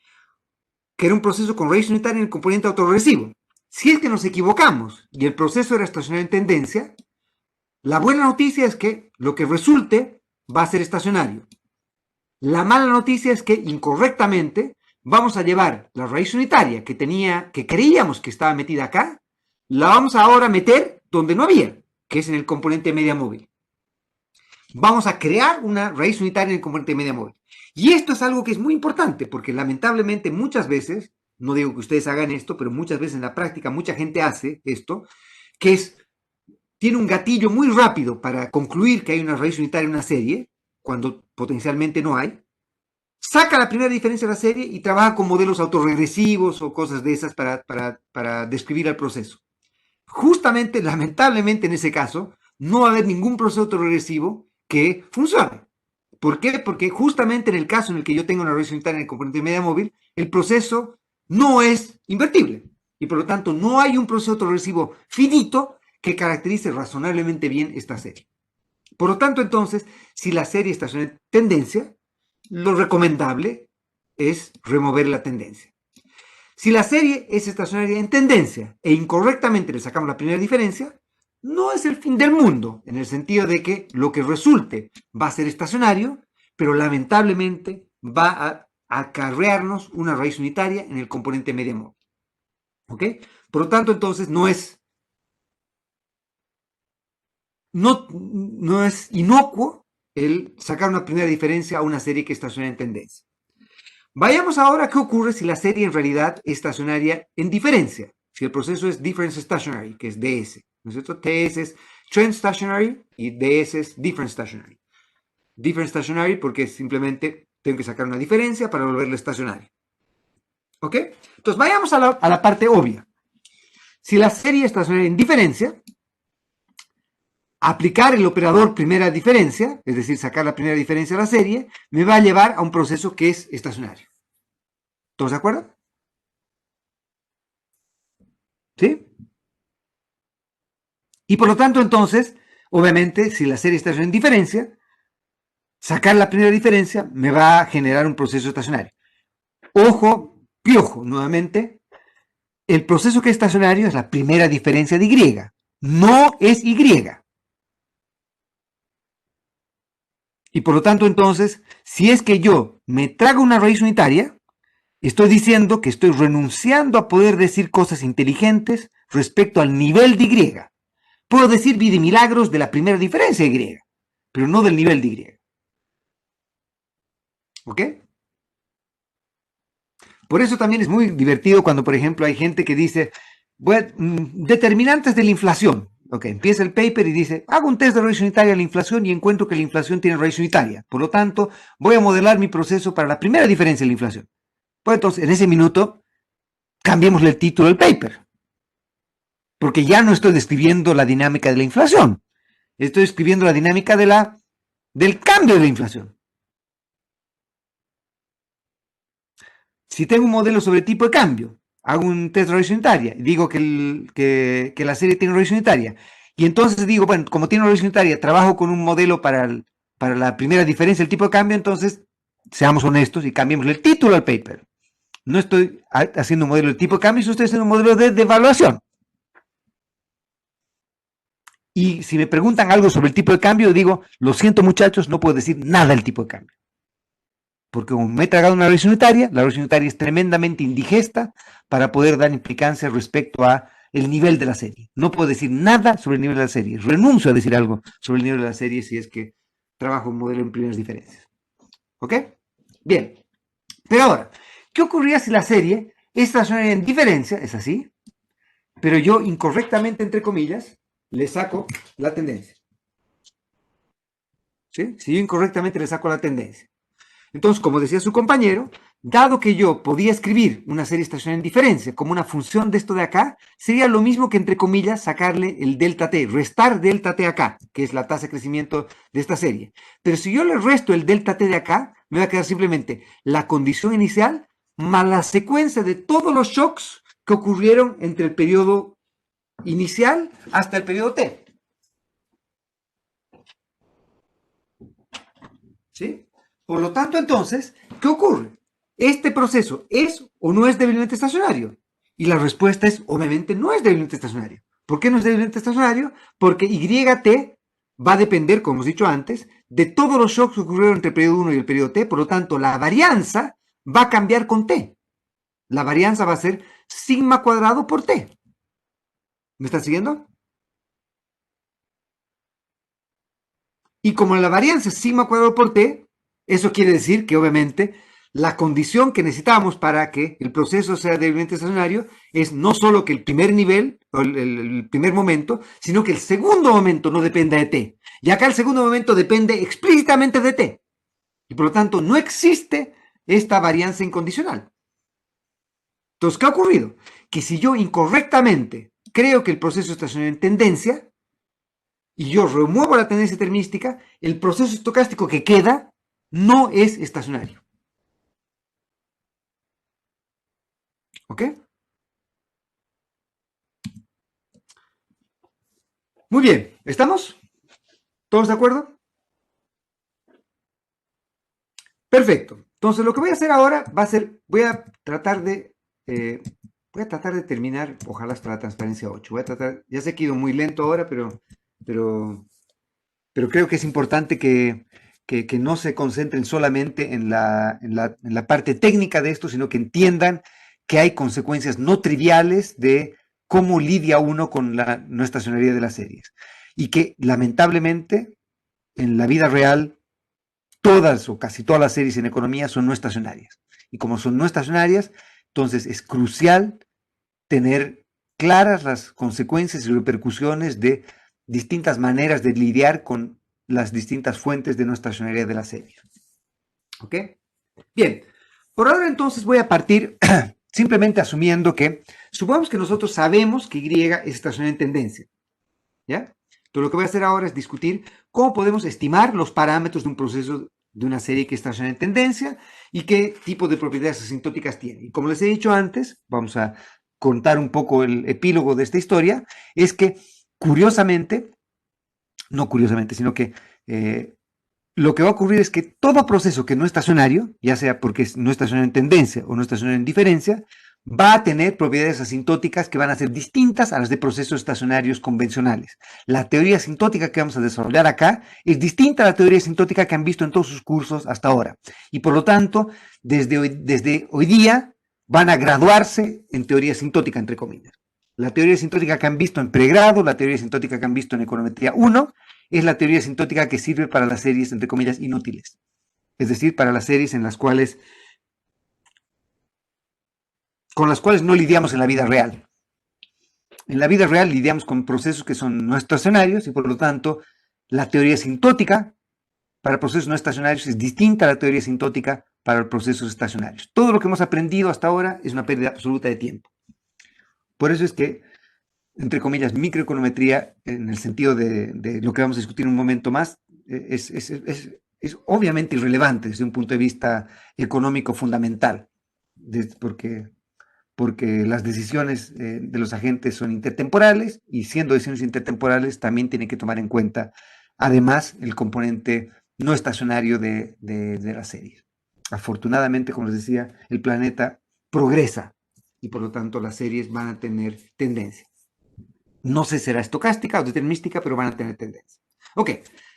S1: Que era un proceso con raíz unitaria en el componente autorregresivo. Si es que nos equivocamos y el proceso era estacionario en tendencia, la buena noticia es que lo que resulte va a ser estacionario. La mala noticia es que incorrectamente vamos a llevar la raíz unitaria que creíamos que estaba metida acá, la vamos ahora a meter donde no había, que es en el componente media móvil. Vamos a crear una raíz unitaria en el componente media móvil. Y esto es algo que es muy importante, porque lamentablemente muchas veces, no digo que ustedes hagan esto, pero muchas veces en la práctica mucha gente hace esto, que tiene un gatillo muy rápido para concluir que hay una raíz unitaria en una serie, cuando potencialmente no hay, saca la primera diferencia de la serie y trabaja con modelos autorregresivos o cosas de esas para describir el proceso. Justamente, lamentablemente en ese caso, no va a haber ningún proceso autorregresivo que funcione. ¿Por qué? Porque justamente en el caso en el que yo tengo una raíz unitaria en el componente media móvil, el proceso no es invertible. Y por lo tanto, no hay un proceso autorregresivo finito que caracterice razonablemente bien esta serie. Por lo tanto, entonces, si la serie está en tendencia, lo recomendable es remover la tendencia. Si la serie es estacionaria en tendencia e incorrectamente le sacamos la primera diferencia, no es el fin del mundo, en el sentido de que lo que resulte va a ser estacionario, pero lamentablemente va a acarrearnos una raíz unitaria en el componente media móvil. ¿Ok? Por lo tanto, entonces, no es inocuo el sacar una primera diferencia a una serie que estaciona en tendencia. Vayamos ahora a qué ocurre si la serie en realidad es estacionaria en diferencia. Si el proceso es Difference Stationary, que es DS. ¿No es cierto? TS es Trend Stationary y DS es Difference Stationary. Difference Stationary porque simplemente tengo que sacar una diferencia para volverla estacionaria. ¿Ok? Entonces vayamos a la parte obvia. Si la serie es estacionaria en diferencia, aplicar el operador primera diferencia, es decir, sacar la primera diferencia de la serie, me va a llevar a un proceso que es estacionario. ¿Todos de acuerdo? ¿Sí? Y por lo tanto, entonces, obviamente, si la serie está en diferencia, sacar la primera diferencia me va a generar un proceso estacionario. Ojo, piojo, nuevamente, el proceso que es estacionario es la primera diferencia de Y, no es Y. Y por lo tanto, entonces, si es que yo me trago una raíz unitaria, estoy diciendo que estoy renunciando a poder decir cosas inteligentes respecto al nivel de Y. Puedo decir milagros de la primera diferencia de Y, pero no del nivel de Y. ¿Ok? Por eso también es muy divertido cuando, por ejemplo, hay gente que dice, bueno, determinantes de la inflación. Ok, empieza el paper y dice, hago un test de raíz unitaria de la inflación y encuentro que la inflación tiene raíz unitaria. Por lo tanto, voy a modelar mi proceso para la primera diferencia de la inflación. Pues entonces, en ese minuto, cambiémosle el título del paper. Porque ya no estoy describiendo la dinámica de la inflación. Estoy describiendo la dinámica del cambio de la inflación. Si tengo un modelo sobre tipo de cambio, hago un test de raíz unitaria y digo que la serie tiene raíz unitaria, y entonces digo, bueno, como tiene raíz unitaria, trabajo con un modelo para la primera diferencia del tipo de cambio, entonces seamos honestos y cambiemos el título al paper. No estoy haciendo un modelo de tipo de cambio, sino estoy haciendo un modelo de evaluación. Y si me preguntan algo sobre el tipo de cambio, digo, lo siento muchachos, no puedo decir nada del tipo de cambio. Porque como me he tragado una raíz unitaria, la raíz unitaria es tremendamente indigesta para poder dar implicancia respecto a el nivel de la serie. No puedo decir nada sobre el nivel de la serie. Renuncio a decir algo sobre el nivel de la serie si es que trabajo un modelo en primeras diferencias. ¿Ok? Bien. Pero ahora, ¿qué ocurría si la serie es estacionaria en diferencia? Es así. Pero yo incorrectamente, entre comillas, le saco la tendencia. ¿Sí? Si yo incorrectamente le saco la tendencia. Entonces, como decía su compañero, dado que yo podía escribir una serie estacionaria en diferencia como una función de esto de acá, sería lo mismo que, entre comillas, sacarle el delta t, restar delta t acá, que es la tasa de crecimiento de esta serie. Pero si yo le resto el delta t de acá, me va a quedar simplemente la condición inicial más la secuencia de todos los shocks que ocurrieron entre el periodo inicial hasta el periodo T. ¿Sí? Por lo tanto, entonces, ¿qué ocurre? ¿Este proceso es o no es débilmente estacionario? Y la respuesta es, obviamente, no es débilmente estacionario. ¿Por qué no es débilmente estacionario? Porque YT va a depender, como hemos dicho antes, de todos los shocks que ocurrieron entre el periodo 1 y el periodo T. Por lo tanto, la varianza va a cambiar con T. La varianza va a ser sigma cuadrado por T. ¿Me están siguiendo? Y como la varianza es sigma cuadrado por T, eso quiere decir que obviamente la condición que necesitamos para que el proceso sea débilmente estacionario es no solo que el primer nivel, o el primer momento, sino que el segundo momento no dependa de T. Y acá el segundo momento depende explícitamente de T. Y por lo tanto no existe esta varianza incondicional. Entonces, ¿qué ha ocurrido? Que si yo incorrectamente creo que el proceso estacionario en tendencia, y yo remuevo la tendencia determinística, el proceso estocástico que queda no es estacionario. ¿Ok? Muy bien, ¿estamos? ¿Todos de acuerdo? Perfecto. Entonces, lo que voy a hacer ahora va a ser, voy a tratar de terminar, ojalá hasta la transparencia 8. Voy a tratar, ya sé que he ido muy lento ahora, pero creo que es importante que no se concentren solamente en la parte técnica de esto, sino que entiendan que hay consecuencias no triviales de cómo lidia uno con la no estacionalidad de las series. Y que lamentablemente en la vida real todas o casi todas las series en economía son no estacionarias. Y como son no estacionarias, entonces es crucial tener claras las consecuencias y repercusiones de distintas maneras de lidiar con las distintas fuentes de no estacionalidad de la serie. ¿Ok? Bien, por ahora entonces voy a partir simplemente asumiendo que, supongamos que nosotros sabemos que Y es estacionaria en tendencia. ¿Ya? Entonces lo que voy a hacer ahora es discutir cómo podemos estimar los parámetros de un proceso de una serie que está en tendencia y qué tipo de propiedades asintóticas tiene. Y como les he dicho antes, vamos a contar un poco el epílogo de esta historia, es que curiosamente, no curiosamente, sino que lo que va a ocurrir es que todo proceso que no es estacionario, ya sea porque no está estacionario en tendencia o no está estacionario en diferencia, va a tener propiedades asintóticas que van a ser distintas a las de procesos estacionarios convencionales. La teoría asintótica que vamos a desarrollar acá es distinta a la teoría asintótica que han visto en todos sus cursos hasta ahora. Y por lo tanto, desde hoy día van a graduarse en teoría asintótica, entre comillas. La teoría asintótica que han visto en pregrado, la teoría asintótica que han visto en econometría 1, es la teoría asintótica que sirve para las series, entre comillas, inútiles. Es decir, para las series con las cuales no lidiamos en la vida real. En la vida real lidiamos con procesos que son no estacionarios y por lo tanto la teoría asintótica para procesos no estacionarios es distinta a la teoría asintótica para los procesos estacionarios. Todo lo que hemos aprendido hasta ahora es una pérdida absoluta de tiempo. Por eso es que, entre comillas, microeconometría, en el sentido de lo que vamos a discutir un momento más, es obviamente irrelevante desde un punto de vista económico fundamental, porque las decisiones de los agentes son intertemporales y siendo decisiones intertemporales también tienen que tomar en cuenta además el componente no estacionario de la serie. Afortunadamente, como les decía, el planeta progresa y por lo tanto las series van a tener tendencia. No sé si será estocástica o determinística, pero van a tener tendencia. Ok,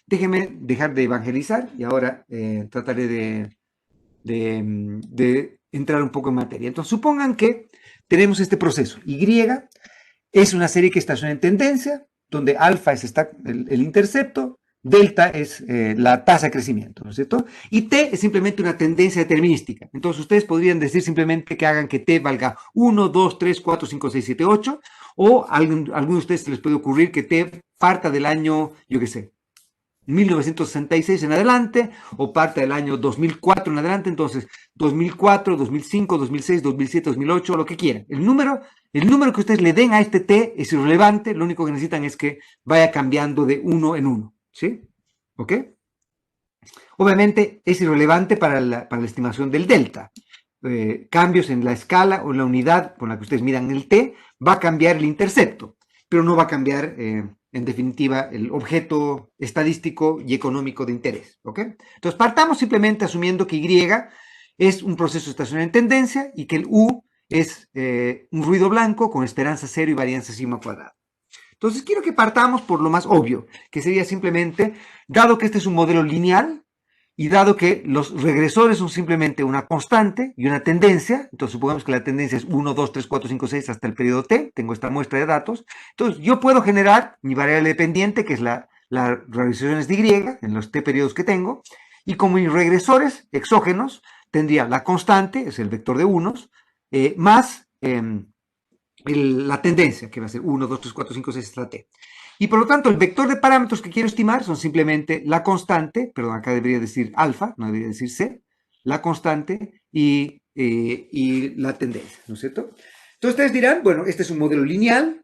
S1: déjenme dejar de evangelizar y ahora trataré de entrar un poco en materia. Entonces, supongan que tenemos este proceso. Y es una serie que estaciona en tendencia, donde alfa es el intercepto, delta es la tasa de crecimiento, ¿no es cierto? Y t es simplemente una tendencia determinística. Entonces, ustedes podrían decir simplemente que hagan que t valga 1, 2, 3, 4, 5, 6, 7, 8, o a algunos de ustedes se les puede ocurrir que t parta del año, yo qué sé, 1966 en adelante o parte del año 2004 en adelante, entonces 2004, 2005, 2006, 2007, 2008, lo que quieran. El número que ustedes le den a este t es irrelevante, lo único que necesitan es que vaya cambiando de uno en uno, ¿sí? ¿Ok? Obviamente es irrelevante para la estimación del delta, cambios en la escala o en la unidad con la que ustedes midan el t, va a cambiar el intercepto, pero no va a cambiar, en definitiva, el objeto estadístico y económico de interés. ¿Ok? Entonces, partamos simplemente asumiendo que Y es un proceso estacionario en tendencia y que el U es un ruido blanco con esperanza cero y varianza sigma cuadrada. Entonces, quiero que partamos por lo más obvio, que sería simplemente, dado que este es un modelo lineal, y dado que los regresores son simplemente una constante y una tendencia, entonces supongamos que la tendencia es 1, 2, 3, 4, 5, 6 hasta el periodo t, tengo esta muestra de datos, entonces yo puedo generar mi variable dependiente, que es las realizaciones de Y en los t periodos que tengo, y como mis regresores exógenos tendría la constante, es el vector de unos, más la tendencia, que va a ser 1, 2, 3, 4, 5, 6 hasta t. Y por lo tanto, el vector de parámetros que quiero estimar son simplemente la constante, perdón, acá debería decir alfa, no debería decir c, la constante y la tendencia, ¿no es cierto? Entonces ustedes dirán, bueno, este es un modelo lineal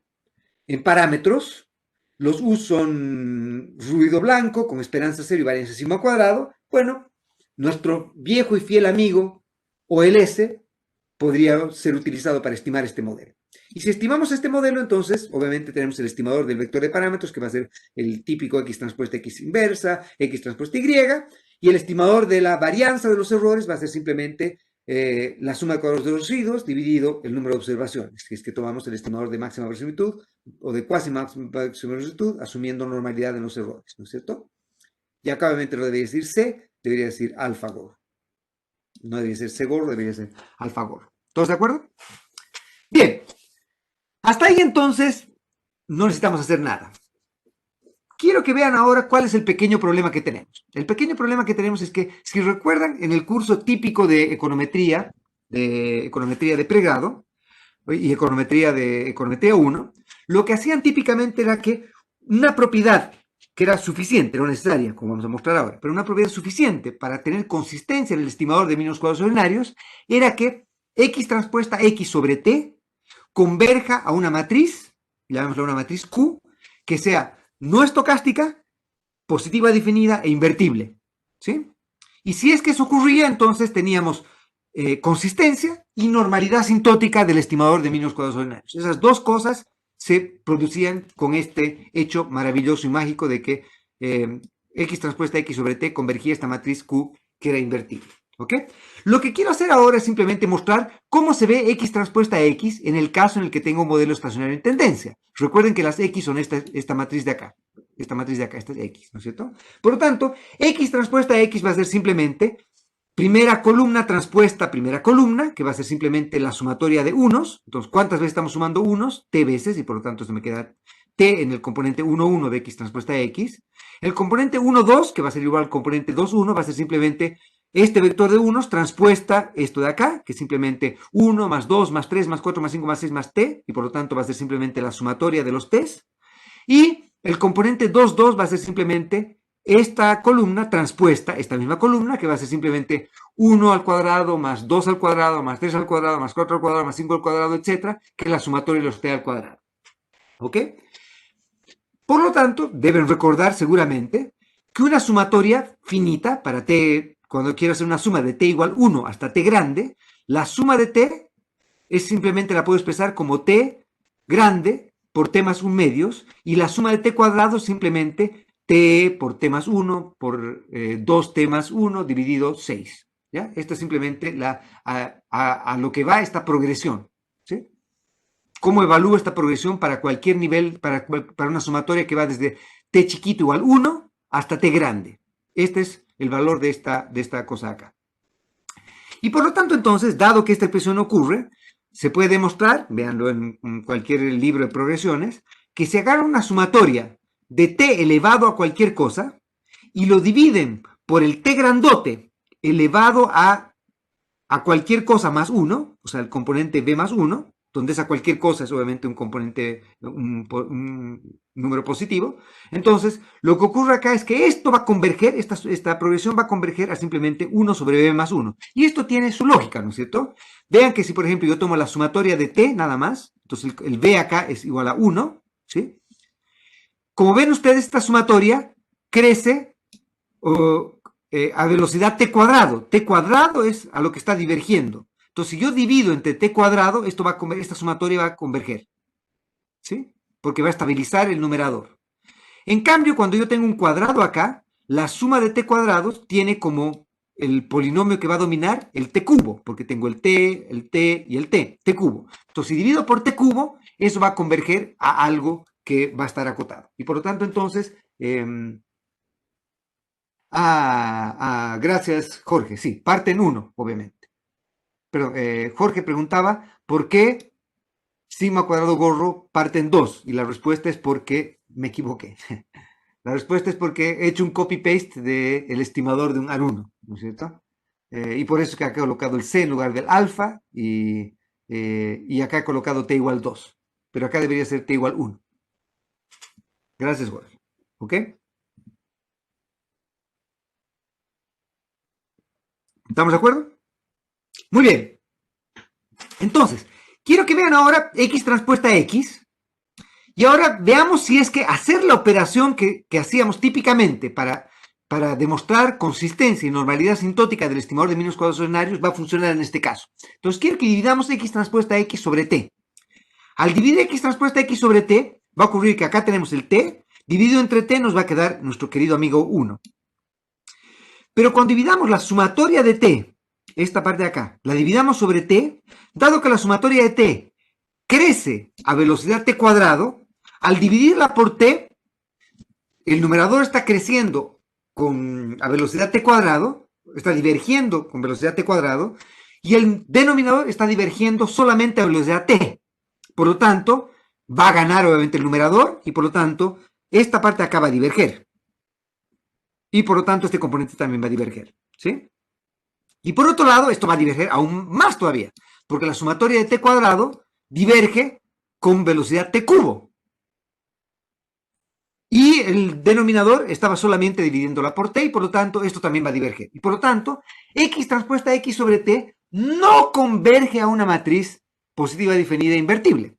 S1: en parámetros, los U son ruido blanco con esperanza cero y varianza sigma cuadrado. Bueno, nuestro viejo y fiel amigo OLS podría ser utilizado para estimar este modelo. Y si estimamos este modelo, entonces, obviamente tenemos el estimador del vector de parámetros, que va a ser el típico x transpuesta x inversa, x transpuesta y, y el estimador de la varianza de los errores va a ser simplemente la suma de cuadrados de los residuos dividido el número de observaciones, que es que tomamos el estimador de máxima verosimilitud o de cuasi máxima verosimilitud, asumiendo normalidad en los errores, ¿no es cierto? Y acá obviamente no debería decir C, debería decir AlphaGo. No debería ser C-gordo, debería ser AlphaGo. ¿Todos de acuerdo? Bien. Hasta ahí entonces no necesitamos hacer nada. Quiero que vean ahora cuál es el pequeño problema que tenemos. El pequeño problema que tenemos es que, si recuerdan, en el curso típico de econometría de pregrado y econometría 1, lo que hacían típicamente era que una propiedad que era suficiente, no necesaria, como vamos a mostrar ahora, pero una propiedad suficiente para tener consistencia en el estimador de mínimos cuadrados ordinarios, era que x transpuesta x sobre t converja a una matriz, llamémosla una matriz Q, que sea no estocástica, positiva definida e invertible, ¿sí? Y si es que eso ocurría, entonces teníamos consistencia y normalidad asintótica del estimador de mínimos cuadrados ordinarios. Esas dos cosas se producían con este hecho maravilloso y mágico de que x transpuesta x sobre t convergía a esta matriz Q que era invertible. ¿Ok? Lo que quiero hacer ahora es simplemente mostrar cómo se ve x transpuesta x en el caso en el que tengo un modelo estacionario en tendencia. Recuerden que las x son esta matriz de acá. Esta matriz de acá, esta es x, ¿no es cierto? Por lo tanto, x transpuesta x va a ser simplemente primera columna transpuesta primera columna, que va a ser simplemente la sumatoria de unos. Entonces, ¿cuántas veces estamos sumando unos? T veces, y por lo tanto se me queda t en el componente 1, 1 de x transpuesta x. El componente 1, 2, que va a ser igual al componente 2, 1, va a ser simplemente este vector de unos transpuesta esto de acá, que es simplemente 1 más 2 más 3 más 4 más 5 más 6 más t, y por lo tanto va a ser simplemente la sumatoria de los t's. Y el componente 2, 2 va a ser simplemente esta columna transpuesta, esta misma columna, que va a ser simplemente 1 al cuadrado más 2 al cuadrado más 3 al cuadrado más 4 al cuadrado más 5 al cuadrado, etcétera, que es la sumatoria de los t al cuadrado. ¿Ok? Por lo tanto, deben recordar seguramente que una sumatoria finita para t, cuando quiero hacer una suma de t igual 1 hasta t grande, la suma de t es simplemente, la puedo expresar como t grande por t más 1 medios, y la suma de t cuadrado simplemente t por t más 1 por 2t más 1 dividido 6. ¿Ya? Esta es simplemente a lo que va esta progresión. ¿Sí? ¿Cómo evalúo esta progresión para cualquier nivel, para una sumatoria que va desde t chiquito igual 1 hasta t grande? Este es el valor de esta cosa acá. Y por lo tanto, entonces, dado que esta expresión ocurre, se puede demostrar, véanlo en cualquier libro de progresiones, que si agarran una sumatoria de t elevado a cualquier cosa y lo dividen por el t grandote elevado a cualquier cosa más 1, o sea, el componente b más 1, donde esa cualquier cosa es obviamente un componente, un número positivo. Entonces, lo que ocurre acá es que esto va a converger, esta progresión va a converger a simplemente 1 sobre b más 1. Y esto tiene su lógica, ¿no es cierto? Vean que si, por ejemplo, yo tomo la sumatoria de t nada más, entonces el b acá es igual a 1, ¿sí? Como ven ustedes, esta sumatoria crece a velocidad t cuadrado. T cuadrado es a lo que está divergiendo. Entonces, si yo divido entre t cuadrado, esta sumatoria va a converger, ¿sí? Porque va a estabilizar el numerador. En cambio, cuando yo tengo un cuadrado acá, la suma de t cuadrados tiene como el polinomio que va a dominar el t cubo, porque tengo el t y el t cubo. Entonces, si divido por t cubo, eso va a converger a algo que va a estar acotado. Y por lo tanto, entonces, gracias, Jorge. Sí, parte en 1, obviamente. Pero Jorge preguntaba, ¿por qué sigma cuadrado gorro parte en 2? Y la respuesta es porque me equivoqué. La respuesta es porque he hecho un copy-paste del estimador de un AR1, ¿no es cierto? Y por eso es que acá he colocado el C en lugar del alfa y acá he colocado T igual 2. Pero acá debería ser T igual 1. Gracias, Jorge. ¿Ok? ¿Estamos de acuerdo? Muy bien. Entonces, quiero que vean ahora X transpuesta X. Y ahora veamos si es que hacer la operación que hacíamos típicamente para demostrar consistencia y normalidad asintótica del estimador de mínimos cuadrados ordinarios va a funcionar en este caso. Entonces quiero que dividamos X transpuesta X sobre T. Al dividir X transpuesta X sobre T, va a ocurrir que acá tenemos el T, dividido entre T nos va a quedar nuestro querido amigo 1. Pero cuando dividamos la sumatoria de T, esta parte de acá, la dividamos sobre T, dado que la sumatoria de T crece a velocidad T cuadrado, al dividirla por T, el numerador está creciendo a velocidad T cuadrado, está divergiendo con velocidad T cuadrado, y el denominador está divergiendo solamente a velocidad T. Por lo tanto, va a ganar obviamente el numerador, y por lo tanto, esta parte acá va a diverger. Y por lo tanto, este componente también va a diverger, ¿sí? Y por otro lado, esto va a diverger aún más todavía, porque la sumatoria de T cuadrado diverge con velocidad T cubo. Y el denominador estaba solamente dividiéndola por T y por lo tanto esto también va a diverger. Y por lo tanto, X transpuesta X sobre T no converge a una matriz positiva definida e invertible.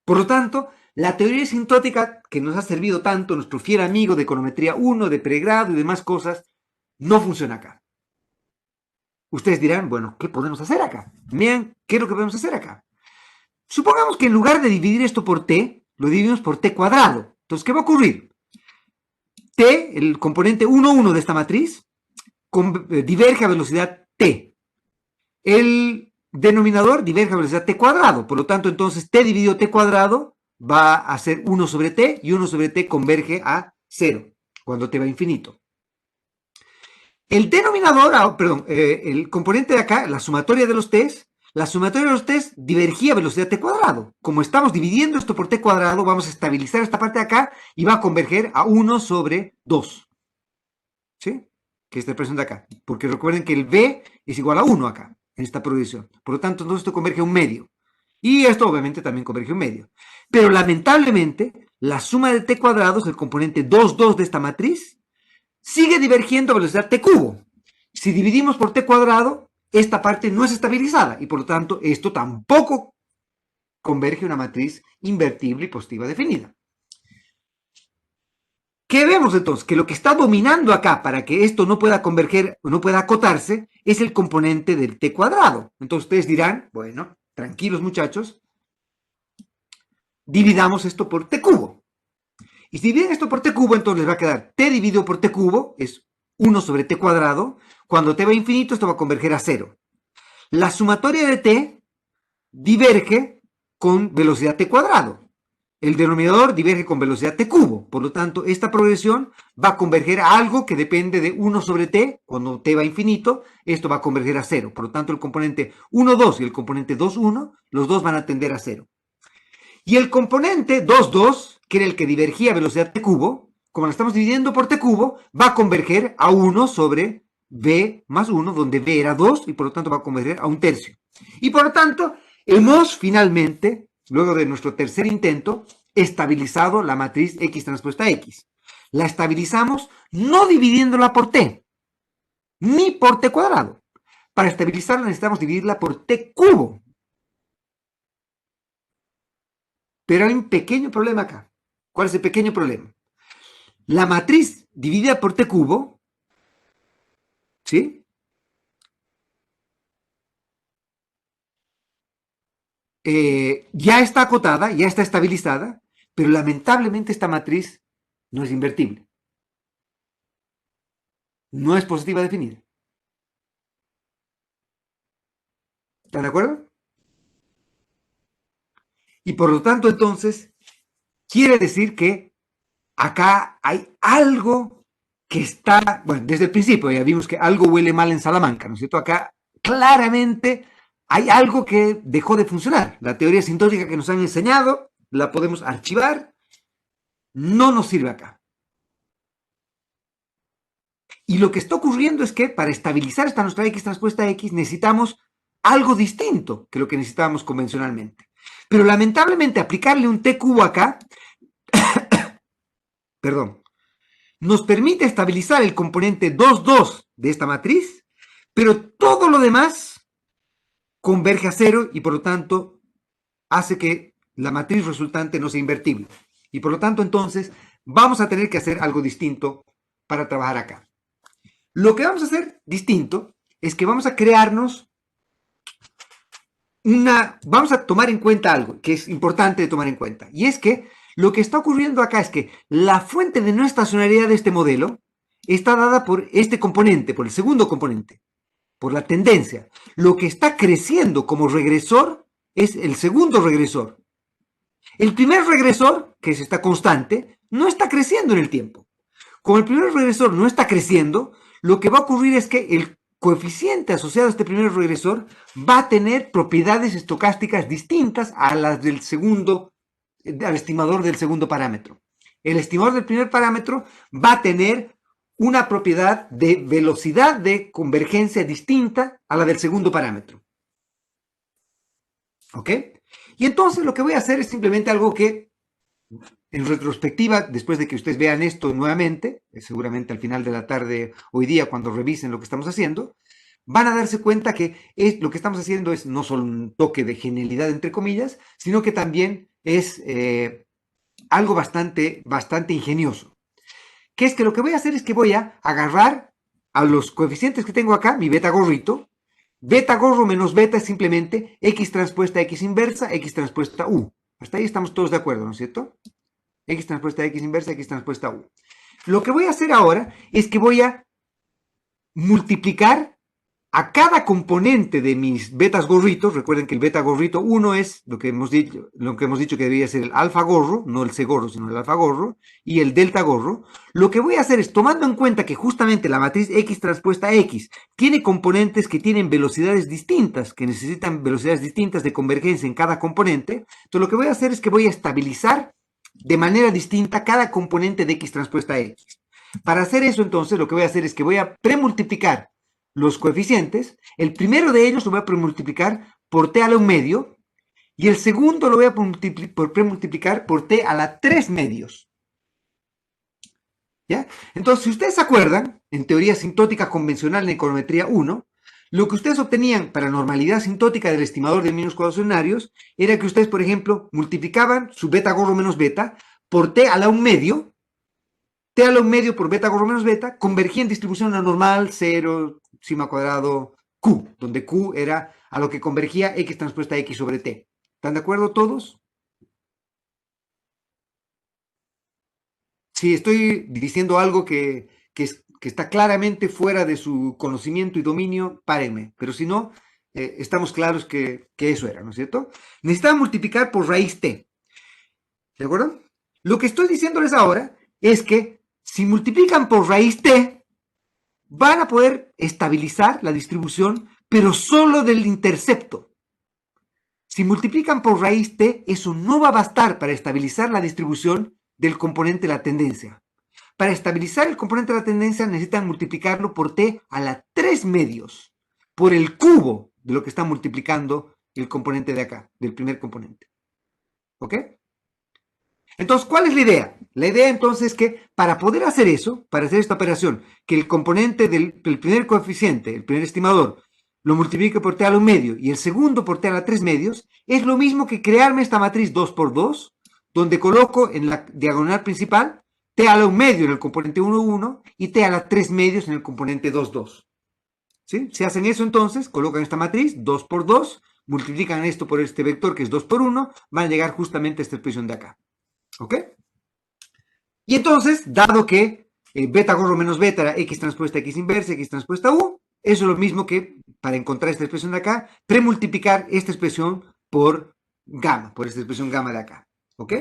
S1: Por lo tanto, la teoría asintótica que nos ha servido tanto nuestro fiel amigo de econometría 1, de pregrado y demás cosas, no funciona acá. Ustedes dirán, bueno, ¿qué podemos hacer acá? Vean, ¿qué es lo que podemos hacer acá? Supongamos que en lugar de dividir esto por T, lo dividimos por T cuadrado. Entonces, ¿qué va a ocurrir? T, el componente 1, 1 de esta matriz, diverge a velocidad T. El denominador diverge a velocidad T cuadrado. Por lo tanto, entonces, T dividido T cuadrado va a ser 1 sobre T y 1 sobre T converge a 0 cuando T va a infinito. El denominador, el componente de acá, la sumatoria de los T's, la sumatoria de los T's divergía a velocidad T cuadrado. Como estamos dividiendo esto por T cuadrado, vamos a estabilizar esta parte de acá y va a converger a 1 sobre 2. ¿Sí? Que es la expresión de acá. Porque recuerden que el B es igual a 1 acá, en esta progresión. Por lo tanto, entonces esto converge a un medio. Y esto obviamente también converge a un medio. Pero lamentablemente, la suma de T cuadrados, el componente 2, 2 de esta matriz, sigue divergiendo a velocidad T cubo. Si dividimos por T cuadrado, esta parte no es estabilizada y por lo tanto esto tampoco converge a una matriz invertible y positiva definida. ¿Qué vemos entonces? Que lo que está dominando acá para que esto no pueda converger o no pueda acotarse es el componente del T cuadrado. Entonces ustedes dirán, bueno, tranquilos muchachos, dividamos esto por T cubo. Y si dividen esto por T cubo, entonces les va a quedar T dividido por T cubo, es 1 sobre T cuadrado. Cuando T va a infinito, esto va a converger a 0. La sumatoria de T diverge con velocidad T cuadrado. El denominador diverge con velocidad T cubo. Por lo tanto, esta progresión va a converger a algo que depende de 1 sobre T. Cuando T va a infinito, esto va a converger a 0. Por lo tanto, el componente 1, 2 y el componente 2, 1, los dos van a tender a 0. Y el componente 2, 2, que era el que divergía a velocidad T cubo, como lo estamos dividiendo por T cubo, va a converger a 1 sobre B más 1, donde B era 2 y por lo tanto va a converger a un tercio. Y por lo tanto, hemos finalmente, luego de nuestro tercer intento, estabilizado la matriz X transpuesta X. La estabilizamos no dividiéndola por T, ni por T cuadrado. Para estabilizarla necesitamos dividirla por T cubo. Pero hay un pequeño problema acá. ¿Cuál es el pequeño problema? La matriz dividida por T cubo, ¿sí? ya está acotada, ya está estabilizada, pero lamentablemente esta matriz no es invertible. No es positiva definida. ¿Están de acuerdo? Y por lo tanto, entonces, quiere decir que acá hay algo que está, bueno, desde el principio ya vimos que algo huele mal en Salamanca, ¿no es cierto? Acá claramente hay algo que dejó de funcionar. La teoría sintótica que nos han enseñado la podemos archivar, no nos sirve acá. Y lo que está ocurriendo es que para estabilizar esta nuestra X transpuesta X necesitamos algo distinto que lo que necesitábamos convencionalmente. Pero lamentablemente aplicarle un T cubo acá, perdón, nos permite estabilizar el componente 2, 2 de esta matriz, pero todo lo demás converge a cero y por lo tanto hace que la matriz resultante no sea invertible. Y por lo tanto entonces vamos a tener que hacer algo distinto para trabajar acá. Lo que vamos a hacer distinto es que vamos a crearnos vamos a tomar en cuenta algo que es importante de tomar en cuenta, y es que lo que está ocurriendo acá es que la fuente de no estacionariedad de este modelo está dada por este componente, por el segundo componente, por la tendencia. Lo que está creciendo como regresor es el segundo regresor. El primer regresor, que es esta constante, no está creciendo en el tiempo. Como el primer regresor no está creciendo, lo que va a ocurrir es que el coeficiente asociado a este primer regresor va a tener propiedades estocásticas distintas a las del segundo, al estimador del segundo parámetro. El estimador del primer parámetro va a tener una propiedad de velocidad de convergencia distinta a la del segundo parámetro. ¿Ok? Y entonces lo que voy a hacer es simplemente algo que, en retrospectiva, después de que ustedes vean esto nuevamente, seguramente al final de la tarde, hoy día, cuando revisen lo que estamos haciendo, van a darse cuenta que lo que estamos haciendo es no solo un toque de genialidad, entre comillas, sino que también es algo bastante ingenioso. Que es que lo que voy a hacer es que voy a agarrar a los coeficientes que tengo acá, mi beta gorrito. Beta gorro menos beta es simplemente X transpuesta X inversa, X transpuesta U. Hasta ahí estamos todos de acuerdo, ¿no es cierto? X transpuesta X inversa, X transpuesta U. Lo que voy a hacer ahora es que voy a multiplicar a cada componente de mis betas gorritos. Recuerden que el beta gorrito 1 es lo que hemos dicho que debería ser el alfa gorro, no el C gorro, sino el alfa gorro, y el delta gorro. Lo que voy a hacer es, tomando en cuenta que justamente la matriz X transpuesta X tiene componentes que tienen velocidades distintas, que necesitan velocidades distintas de convergencia en cada componente, entonces lo que voy a hacer es que voy a estabilizar de manera distinta cada componente de X transpuesta X. Para hacer eso, entonces, lo que voy a hacer es que voy a premultiplicar los coeficientes. El primero de ellos lo voy a premultiplicar por t a la 1 medio, y el segundo lo voy a premultiplicar por t a la 3 medios. ¿Ya? Entonces, si ustedes se acuerdan, en teoría sintótica convencional en econometría 1, lo que ustedes obtenían para normalidad sintótica del estimador de mínimos cuadrados ordinarios era que ustedes, por ejemplo, multiplicaban su beta gorro menos beta por t a la 1 medio, t a la 1 medio por beta gorro menos beta, convergía en distribución normal, 0, sigma cuadrado, Q, donde Q era a lo que convergía X transpuesta X sobre T. ¿Están de acuerdo todos? Si estoy diciendo algo que está claramente fuera de su conocimiento y dominio, párenme. Pero si no, estamos claros que eso era, ¿no es cierto? Necesitaba multiplicar por raíz T. ¿De acuerdo? Lo que estoy diciéndoles ahora es que si multiplican por raíz T, van a poder estabilizar la distribución, pero solo del intercepto. Si multiplican por raíz T, eso no va a bastar para estabilizar la distribución del componente de la tendencia. Para estabilizar el componente de la tendencia necesitan multiplicarlo por T a la 3 medios, por el cubo de lo que está multiplicando el componente de acá, del primer componente. ¿Ok? Entonces, ¿cuál es la idea? La idea entonces es que para poder hacer eso, para hacer esta operación, que el componente del primer coeficiente, el primer estimador, lo multiplique por t a la 1 medio y el segundo por t a la 3 medios, es lo mismo que crearme esta matriz 2 por 2, donde coloco en la diagonal principal t a la 1 medio en el componente 1, 1 y t a la 3 medios en el componente 2, 2. ¿Sí? Si hacen eso entonces, colocan esta matriz 2 por 2 multiplican esto por este vector que es 2 por 1, van a llegar justamente a esta expresión de acá. ¿Ok? Y entonces, dado que beta gorro menos beta era x transpuesta x inversa, x transpuesta u, eso es lo mismo que para encontrar esta expresión de acá, premultiplicar esta expresión por gamma, por esta expresión gamma de acá. ¿Ok?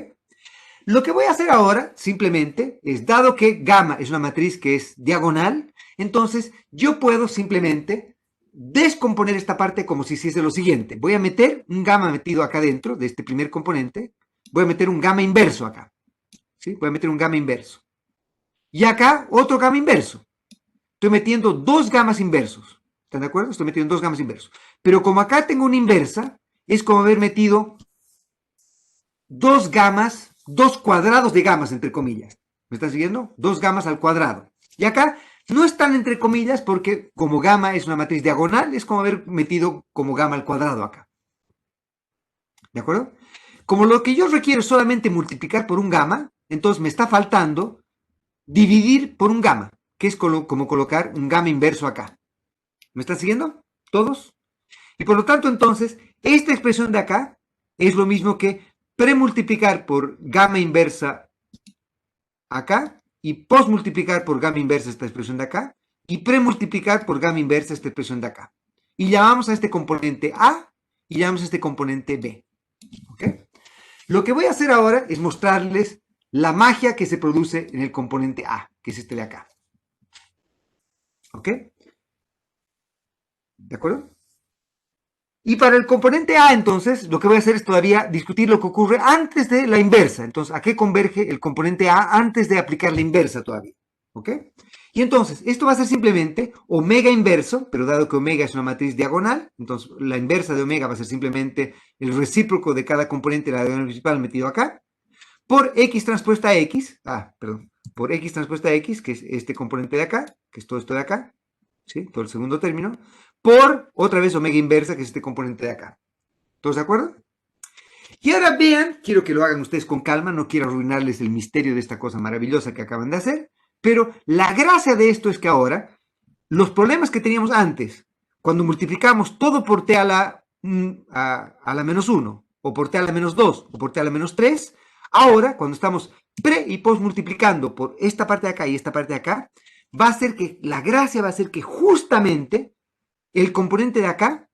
S1: Lo que voy a hacer ahora, simplemente, es, dado que gamma es una matriz que es diagonal, entonces yo puedo simplemente descomponer esta parte como si hiciese lo siguiente. Voy a meter un gamma metido acá dentro de este primer componente, voy a meter un gamma inverso acá. ¿Sí? Voy a meter un gamma inverso. Y acá otro gamma inverso. Estoy metiendo dos gamas inversos. ¿Están de acuerdo? Estoy metiendo dos gamas inversos. Pero como acá tengo una inversa, es como haber metido dos gamas, dos cuadrados de gamas, entre comillas. ¿Me están siguiendo? Dos gamas al cuadrado. Y acá no están entre comillas porque como gamma es una matriz diagonal, es como haber metido como gamma al cuadrado acá. ¿De acuerdo? Como lo que yo requiero es solamente multiplicar por un gamma, entonces me está faltando dividir por un gamma, que es como colocar un gamma inverso acá. ¿Me están siguiendo? ¿Todos? Y por lo tanto, entonces, esta expresión de acá es lo mismo que premultiplicar por gamma inversa acá y postmultiplicar por gamma inversa esta expresión de acá y premultiplicar por gamma inversa esta expresión de acá. Y llamamos a este componente A y llamamos a este componente B. ¿Ok? Lo que voy a hacer ahora es mostrarles la magia que se produce en el componente A, que es este de acá. ¿Ok? ¿De acuerdo? Y para el componente A, entonces, lo que voy a hacer es todavía discutir lo que ocurre antes de la inversa. Entonces, ¿a qué converge el componente A antes de aplicar la inversa todavía? ¿Ok? Y entonces, esto va a ser simplemente omega inverso, pero dado que omega es una matriz diagonal, entonces la inversa de omega va a ser simplemente el recíproco de cada componente de la diagonal principal metido acá, por x transpuesta x, por x transpuesta x, que es este componente de acá, que es todo esto de acá, ¿sí? Todo el segundo término, por otra vez omega inversa, que es este componente de acá. ¿Todos de acuerdo? Y ahora vean, quiero que lo hagan ustedes con calma, no quiero arruinarles el misterio de esta cosa maravillosa que acaban de hacer, pero la gracia de esto es que ahora, los problemas que teníamos antes, cuando multiplicamos todo por t a la menos 1, o por t a la menos 2, o por t a la menos 3, ahora, cuando estamos pre y post multiplicando por esta parte de acá y esta parte de acá, va a ser que, la gracia va a ser que justamente el componente de acá,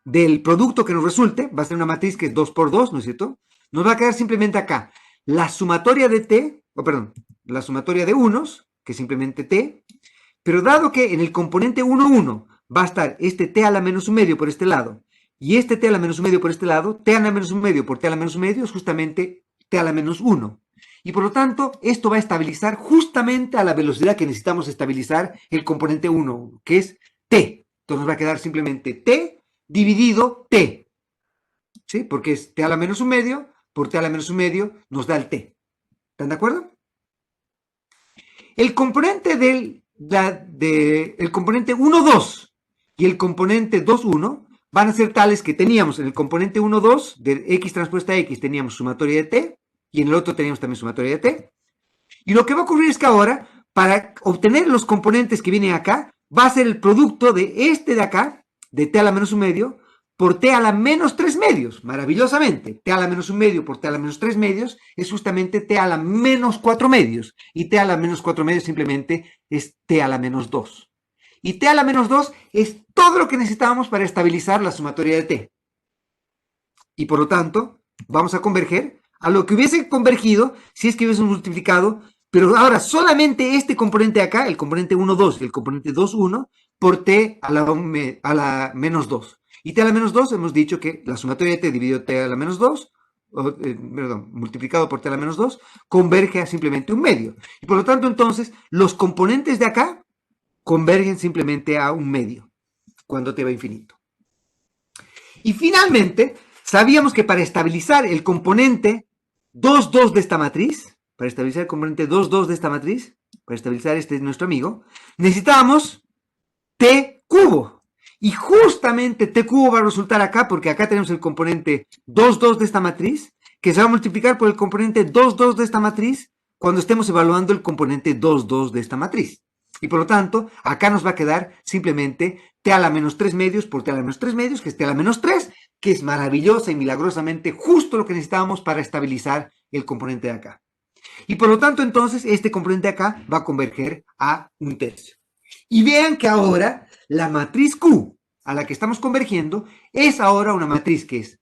S1: del producto que nos resulte, va a ser una matriz que es 2 por 2, ¿no es cierto? Nos va a quedar simplemente acá la sumatoria de t, la sumatoria de unos, que es simplemente t, pero dado que en el componente 1, 1 va a estar este t a la menos un medio por este lado, y este t a la menos un medio por este lado, t a la menos un medio por t a la menos un medio es justamente t a la menos 1. Y por lo tanto, esto va a estabilizar justamente a la velocidad que necesitamos estabilizar el componente 1, 1, que es t. Entonces nos va a quedar simplemente t dividido t, ¿sí? Porque es t a la menos un medio por t a la menos un medio nos da el t. ¿Están de acuerdo? El componente el componente 1, 2 y el componente 2, 1 van a ser tales que teníamos en el componente 1, 2 de x transpuesta x teníamos sumatoria de t y en el otro teníamos también sumatoria de t. Y lo que va a ocurrir es que ahora, para obtener los componentes que vienen acá, va a ser el producto de este de acá, de t a la menos un medio, por t a la menos 3 medios, maravillosamente. T a la menos un medio por t a la menos 3 medios es justamente t a la menos 4 medios. Y t a la menos 4 medios simplemente es t a la menos 2. Y t a la menos 2 es todo lo que necesitábamos para estabilizar la sumatoria de t. Y por lo tanto, vamos a converger a lo que hubiese convergido si es que hubiésemos multiplicado, pero ahora solamente este componente de acá, el componente 1, 2 y el componente 2, 1, por t a la menos 2. Y t a la menos 2 hemos dicho que la sumatoria de t dividido t a la menos 2, multiplicado por t a la menos 2, converge a simplemente un medio. Y por lo tanto, entonces, los componentes de acá convergen simplemente a un medio, cuando t va a infinito. Y finalmente, sabíamos que para estabilizar el componente 2, 2 de esta matriz, para estabilizar el componente 2, 2 de esta matriz, para estabilizar este nuestro amigo, necesitábamos t cubo. Y justamente t cubo va a resultar acá, porque acá tenemos el componente 2, 2 de esta matriz, que se va a multiplicar por el componente 2, 2 de esta matriz, cuando estemos evaluando el componente 2, 2 de esta matriz. Y por lo tanto, acá nos va a quedar simplemente t a la menos 3 medios por t a la menos 3 medios, que es t a la menos 3, que es maravillosa y milagrosamente justo lo que necesitábamos para estabilizar el componente de acá. Y por lo tanto, entonces, este componente de acá va a converger a 1/3. Y vean que ahora la matriz Q a la que estamos convergiendo es ahora una matriz que es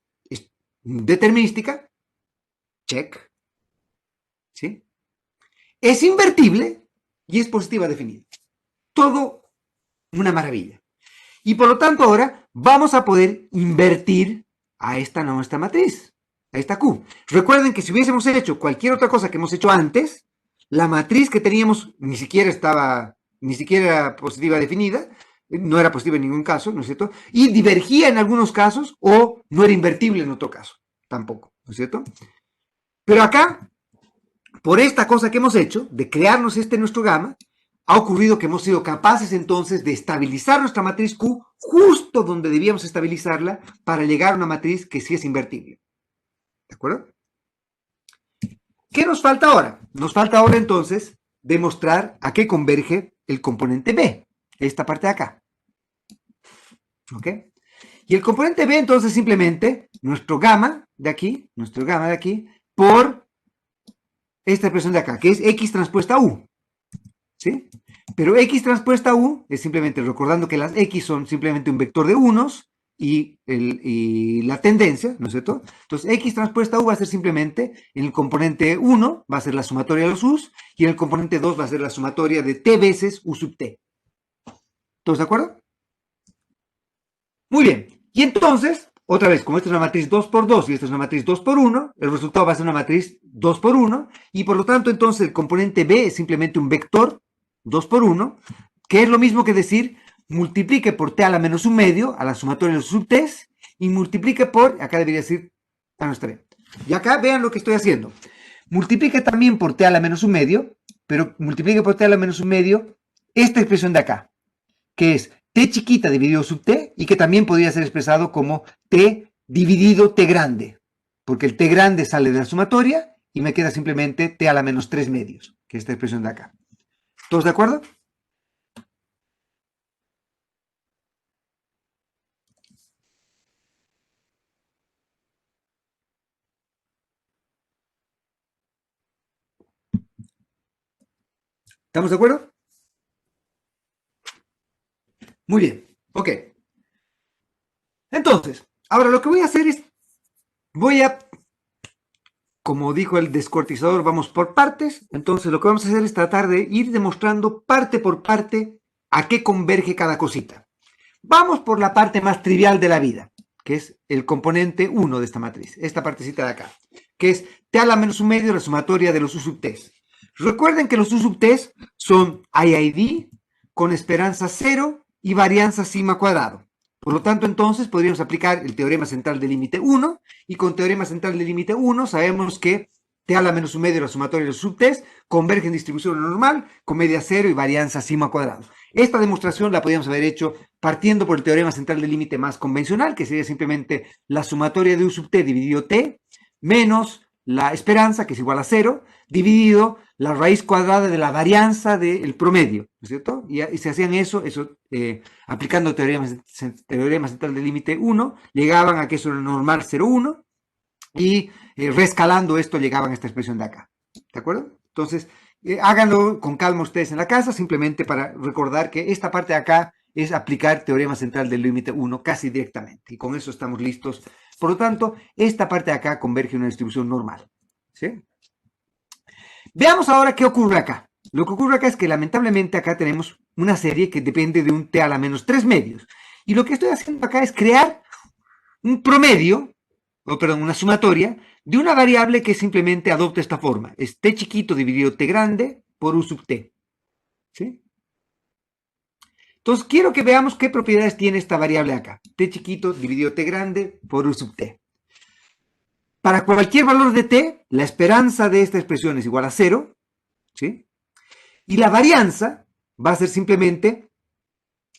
S1: determinística, check, ¿sí? Es invertible y es positiva definida. Todo una maravilla. Y por lo tanto ahora vamos a poder invertir a esta nuestra matriz, a esta Q. Recuerden que si hubiésemos hecho cualquier otra cosa que hemos hecho antes, la matriz que teníamos ni siquiera era positiva definida, no era positiva en ningún caso, ¿no es cierto? Y divergía en algunos casos o no era invertible en otro caso, tampoco, ¿no es cierto? Pero acá, por esta cosa que hemos hecho, de crearnos nuestro gamma, ha ocurrido que hemos sido capaces entonces de estabilizar nuestra matriz Q justo donde debíamos estabilizarla para llegar a una matriz que sí es invertible. ¿De acuerdo? ¿Qué nos falta ahora? Nos falta ahora entonces demostrar a qué converge el componente B, esta parte de acá. ¿Ok? Y el componente B entonces simplemente nuestro gamma de aquí, por esta expresión de acá, que es X transpuesta U. ¿Sí? Pero X transpuesta U es simplemente, recordando que las X son simplemente un vector de unos y la tendencia, ¿no es cierto? Entonces X transpuesta U va a ser simplemente, en el componente 1 va a ser la sumatoria de los U's y en el componente 2 va a ser la sumatoria de T veces U sub T. ¿Todos de acuerdo? Muy bien. Y entonces, otra vez, como esta es una matriz 2 por 2 y esta es una matriz 2 por 1, el resultado va a ser una matriz 2 por 1 y por lo tanto entonces el componente B es simplemente un vector 2 por 1, que es lo mismo que decir multiplique por t a la menos 1 medio a la sumatoria de los subt's y multiplique por, acá debería decir, no está bien. Y acá vean lo que estoy haciendo. Multiplique también por t a la menos 1 medio, pero multiplique por t a la menos 1 medio esta expresión de acá, que es t chiquita dividido sub t y que también podría ser expresado como t dividido t grande, porque el t grande sale de la sumatoria y me queda simplemente t a la menos 3 medios, que es esta expresión de acá. ¿Todos de acuerdo? ¿Estamos de acuerdo? Muy bien, ok. Entonces, ahora lo que voy a hacer es, como dijo el descortizador, vamos por partes. Entonces lo que vamos a hacer es tratar de ir demostrando parte por parte a qué converge cada cosita. Vamos por la parte más trivial de la vida, que es el componente 1 de esta matriz, esta partecita de acá, que es t a la menos 1 medio la sumatoria de los U sub t's. Recuerden que los U sub t's son IID con esperanza 0 y varianza sigma cuadrado. Por lo tanto, entonces, podríamos aplicar el teorema central del límite 1, y con teorema central del límite 1 sabemos que t a la menos 1 medio la sumatoria de los U sub t's converge en distribución normal con media 0 y varianza sigma cuadrado. Esta demostración la podríamos haber hecho partiendo por el teorema central del límite más convencional, que sería simplemente la sumatoria de U sub t dividido t, menos la esperanza, que es igual a 0, dividido la raíz cuadrada de la varianza del promedio, ¿no es cierto? Y si hacían eso aplicando el teorema central del límite 1, llegaban a que eso era normal 0,1, y rescalando esto llegaban a esta expresión de acá, ¿de acuerdo? Entonces, háganlo con calma ustedes en la casa, simplemente para recordar que esta parte de acá es aplicar teorema central del límite 1 casi directamente, y con eso estamos listos. Por lo tanto, esta parte de acá converge a una distribución normal, ¿sí? Veamos ahora qué ocurre acá. Lo que ocurre acá es que lamentablemente acá tenemos una serie que depende de un t a la menos 3 medios. Y lo que estoy haciendo acá es crear un promedio, una sumatoria, de una variable que simplemente adopta esta forma. Es t chiquito dividido t grande por U sub t. ¿Sí? Entonces quiero que veamos qué propiedades tiene esta variable acá. T chiquito dividido t grande por U sub t. Para cualquier valor de t, la esperanza de esta expresión es igual a 0, ¿sí? Y la varianza va a ser simplemente,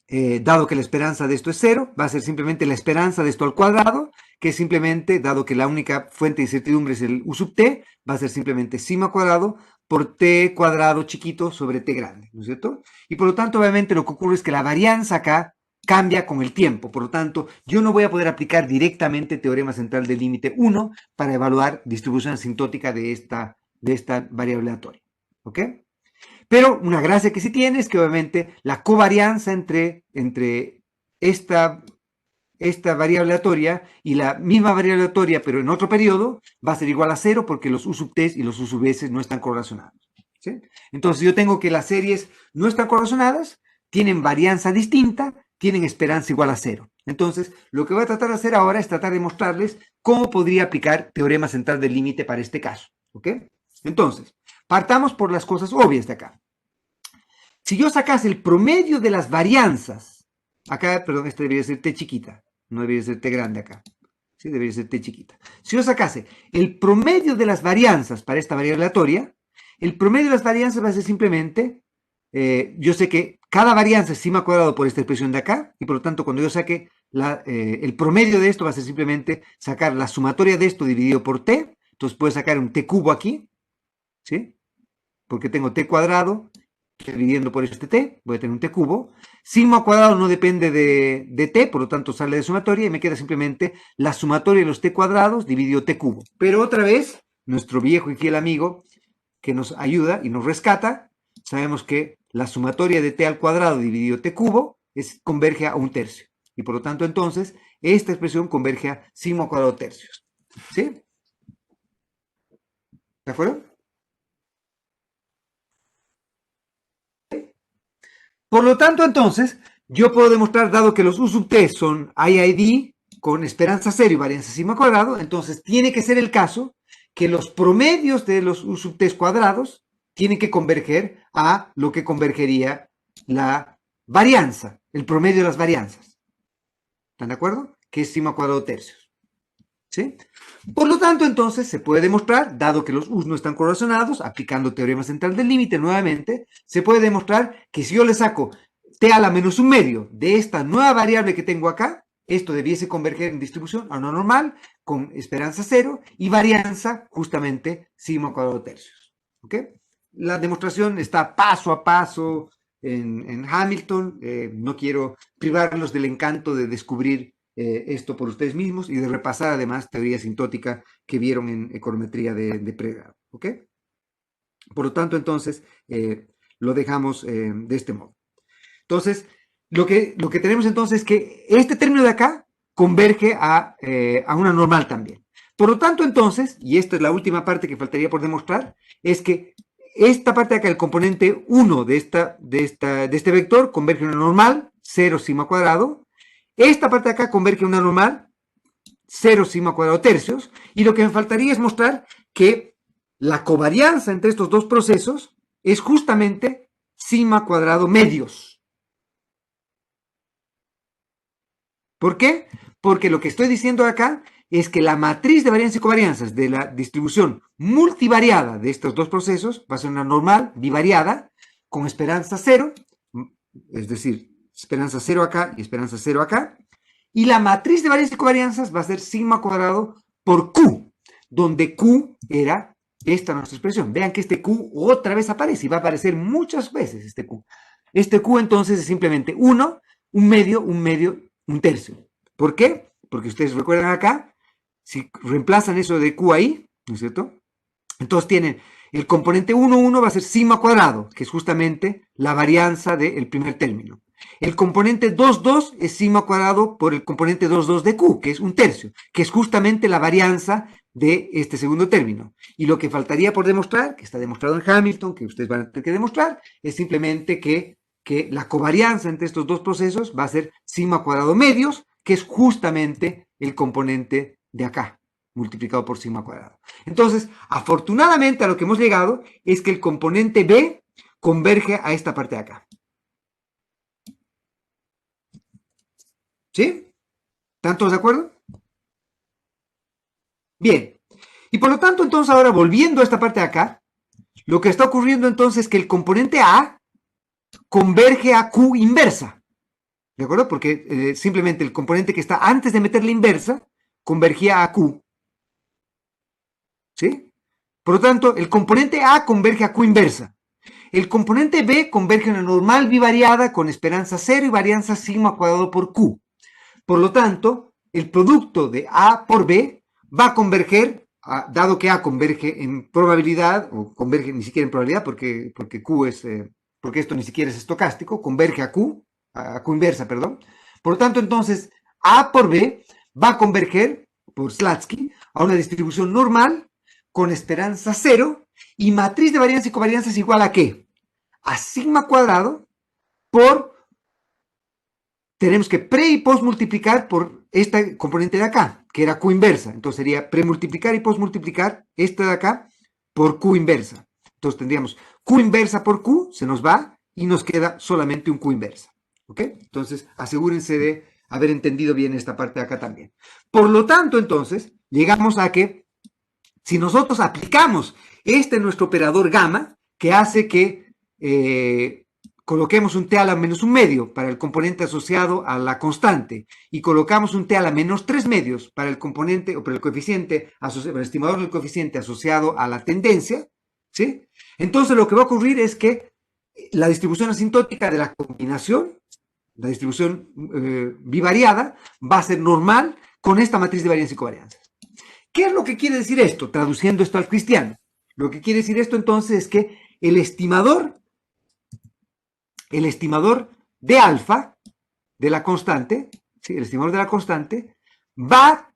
S1: dado que la esperanza de esto es 0, va a ser simplemente la esperanza de esto al cuadrado, que es simplemente, dado que la única fuente de incertidumbre es el U sub t, va a ser simplemente sigma cuadrado por t cuadrado chiquito sobre t grande, ¿no es cierto? Y por lo tanto, obviamente, lo que ocurre es que la varianza acá cambia con el tiempo. Por lo tanto, yo no voy a poder aplicar directamente teorema central del límite 1 para evaluar distribución asintótica de esta variable aleatoria. ¿Ok? Pero una gracia que sí tiene es que obviamente la covarianza entre esta variable aleatoria y la misma variable aleatoria, pero en otro periodo, va a ser igual a 0 porque los u sub t y los u sub s no están correlacionados. ¿Sí? Entonces yo tengo que las series no están correlacionadas, tienen varianza distinta, tienen esperanza igual a 0. Entonces, lo que voy a tratar de hacer ahora es tratar de mostrarles cómo podría aplicar teorema central del límite para este caso. ¿Ok? Entonces, partamos por las cosas obvias de acá. Si yo sacase el promedio de las varianzas, acá, perdón, esta debería ser t chiquita, no debería ser t grande acá. Sí, debería ser t chiquita. Si yo sacase el promedio de las varianzas para esta variable aleatoria, el promedio de las varianzas va a ser simplemente, yo sé que cada varianza es sigma cuadrado por esta expresión de acá, y por lo tanto cuando yo saque el promedio de esto va a ser simplemente sacar la sumatoria de esto dividido por t, entonces puedo sacar un t cubo aquí, ¿sí? Porque tengo t cuadrado dividiendo por este t, voy a tener un t cubo. Sigma cuadrado no depende de t, por lo tanto sale de sumatoria y me queda simplemente la sumatoria de los t cuadrados dividido t cubo. Pero otra vez, nuestro viejo y fiel amigo que nos ayuda y nos rescata, sabemos que la sumatoria de t al cuadrado dividido t cubo converge a un tercio. Y por lo tanto entonces, esta expresión converge a sigma cuadrado tercios. ¿Sí? ¿De acuerdo? Por lo tanto, entonces, yo puedo demostrar, dado que los u sub t son IID con esperanza cero y varianza sigma cuadrado, entonces tiene que ser el caso que los promedios de los u sub t cuadrados tienen que converger a lo que convergería la varianza, el promedio de las varianzas. ¿Están de acuerdo? Que es sigma cuadrado tercios. ¿Sí? Por lo tanto, entonces, se puede demostrar, dado que los u's no están correlacionados, aplicando teorema central del límite nuevamente, se puede demostrar que si yo le saco t a la menos un medio de esta nueva variable que tengo acá, esto debiese converger en distribución a una normal con esperanza cero y varianza justamente sigma cuadrado tercios. ¿Ok? La demostración está paso a paso en Hamilton. No quiero privarlos del encanto de descubrir esto por ustedes mismos y de repasar además teoría asintótica que vieron en econometría de pregrado. ¿Ok? Por lo tanto, entonces, lo dejamos de este modo. Entonces, lo que tenemos entonces es que este término de acá converge a una normal también. Por lo tanto, entonces, y esta es la última parte que faltaría por demostrar, es que esta parte de acá, el componente 1 de este vector, converge a una normal, 0 sigma cuadrado. Esta parte de acá converge a una normal, 0 sigma cuadrado tercios. Y lo que me faltaría es mostrar que la covarianza entre estos dos procesos es justamente sigma cuadrado medios. ¿Por qué? Porque lo que estoy diciendo acá es que la matriz de varianza y covarianzas de la distribución multivariada de estos dos procesos va a ser una normal bivariada con esperanza cero, es decir, esperanza cero acá y esperanza cero acá, y la matriz de varianza y covarianzas va a ser sigma cuadrado por Q, donde Q era esta nuestra expresión. Vean que este Q otra vez aparece y va a aparecer muchas veces este Q. Este Q entonces es simplemente 1, un medio, un tercio. ¿Por qué? Porque ustedes recuerdan acá, si reemplazan eso de Q ahí, ¿no es cierto? Entonces tienen el componente 1, 1 va a ser sigma cuadrado, que es justamente la varianza del primer término. El componente 2, 2 es sigma cuadrado por el componente 2, 2 de Q, que es un tercio, que es justamente la varianza de este segundo término. Y lo que faltaría por demostrar, que está demostrado en Hamilton, que ustedes van a tener que demostrar, es simplemente que la covarianza entre estos dos procesos va a ser sigma cuadrado medios, que es justamente el componente de acá, multiplicado por sigma cuadrado. Entonces, afortunadamente a lo que hemos llegado es que el componente B converge a esta parte de acá. ¿Sí? ¿Están todos de acuerdo? Bien. Y por lo tanto, entonces ahora volviendo a esta parte de acá, lo que está ocurriendo entonces es que el componente A converge a Q inversa. ¿De acuerdo? Porque simplemente el componente que está antes de meter la inversa convergía a Q. ¿Sí? Por lo tanto, el componente A converge a Q inversa. El componente B converge a una normal bivariada con esperanza 0 y varianza sigma cuadrado por Q. Por lo tanto, el producto de A por B va a converger, dado que A converge en probabilidad, o converge ni siquiera en probabilidad, porque Q es, porque esto ni siquiera es estocástico, converge a Q inversa, perdón. Por lo tanto, entonces, A por B va a converger, por Slatsky, a una distribución normal con esperanza 0 y matriz de varianza y covarianza es igual a ¿qué? A sigma cuadrado por, tenemos que pre y post multiplicar por esta componente de acá, que era Q inversa. Entonces sería premultiplicar y postmultiplicar esta de acá por Q inversa. Entonces tendríamos Q inversa por Q, se nos va y nos queda solamente un Q inversa. ¿Ok? Entonces asegúrense de haber entendido bien esta parte de acá también. Por lo tanto, entonces, llegamos a que si nosotros aplicamos nuestro operador gamma, que hace que coloquemos un t a la menos un medio para el componente asociado a la constante y colocamos un t a la menos 3 medios para el componente o para el coeficiente, para el estimador del coeficiente asociado a la tendencia, ¿sí? Entonces lo que va a ocurrir es que la distribución asintótica de la combinación, la distribución bivariada, va a ser normal con esta matriz de varianza y covarianza. ¿Qué es lo que quiere decir esto? Traduciendo esto al cristiano. Lo que quiere decir esto entonces es que el estimador de alfa, de la constante, ¿sí? El estimador de la constante, va a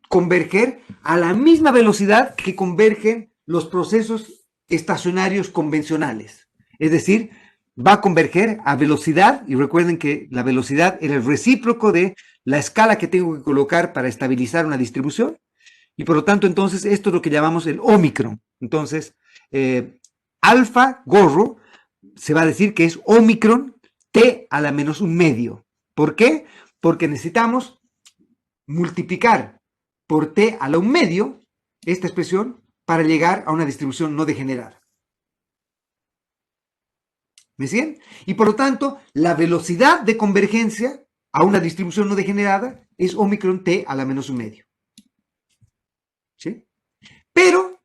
S1: converger a la misma velocidad que convergen los procesos estacionarios convencionales. Es decir, va a converger a velocidad, y recuerden que la velocidad era el recíproco de la escala que tengo que colocar para estabilizar una distribución, y por lo tanto, entonces, esto es lo que llamamos el ómicron. Entonces, alfa gorro se va a decir que es ómicron t a la menos un medio. ¿Por qué? Porque necesitamos multiplicar por t a la un medio esta expresión para llegar a una distribución no degenerada. ¿Me siguen? Y por lo tanto, la velocidad de convergencia a una distribución no degenerada es ómicron t a la menos un medio. ¿Sí? Pero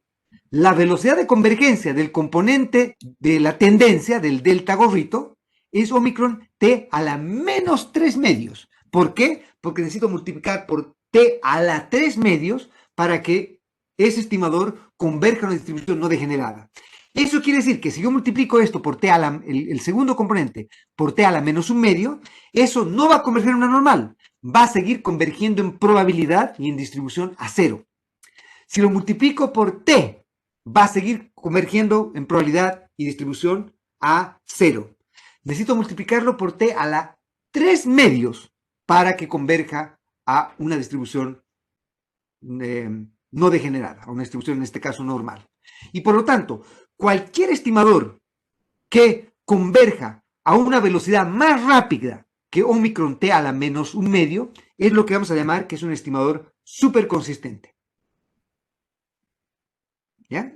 S1: la velocidad de convergencia del componente de la tendencia, del delta gorrito, es ómicron t a la menos 3 medios. ¿Por qué? Porque necesito multiplicar por t a la 3 medios para que ese estimador converja a una distribución no degenerada. Eso quiere decir que si yo multiplico esto por t a la, el segundo componente por t a la menos un medio, eso no va a converger en una normal, va a seguir convergiendo en probabilidad y en distribución a cero. Si lo multiplico por t, va a seguir convergiendo en probabilidad y distribución a 0. Necesito multiplicarlo por t a la 3 medios para que converja a una distribución no degenerada, a una distribución en este caso normal. Y por lo tanto, cualquier estimador que converja a una velocidad más rápida que ómicron t a la menos un medio es lo que vamos a llamar que es un estimador súper consistente. ¿Ya?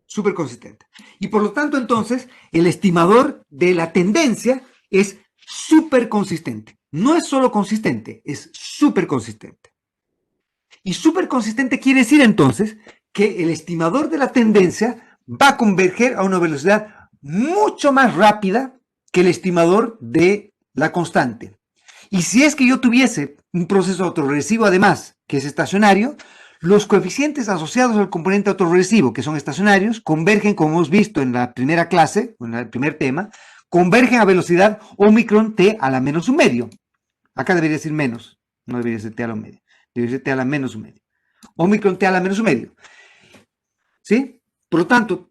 S1: Súper consistente. Y por lo tanto, entonces, el estimador de la tendencia es súper consistente. No es solo consistente, es súper consistente. Y súper consistente quiere decir, entonces, que el estimador de la tendencia va a converger a una velocidad mucho más rápida que el estimador de la constante. Y si es que yo tuviese un proceso autorregresivo, además, que es estacionario, los coeficientes asociados al componente autorregresivo, que son estacionarios, convergen, como hemos visto en la primera clase, en el primer tema, convergen a velocidad ómicron t a la menos un medio. Acá debería decir menos, no debería ser t a la un medio, debería ser t a la menos un medio. Ómicron t a la menos un medio. ¿Sí? Por lo tanto,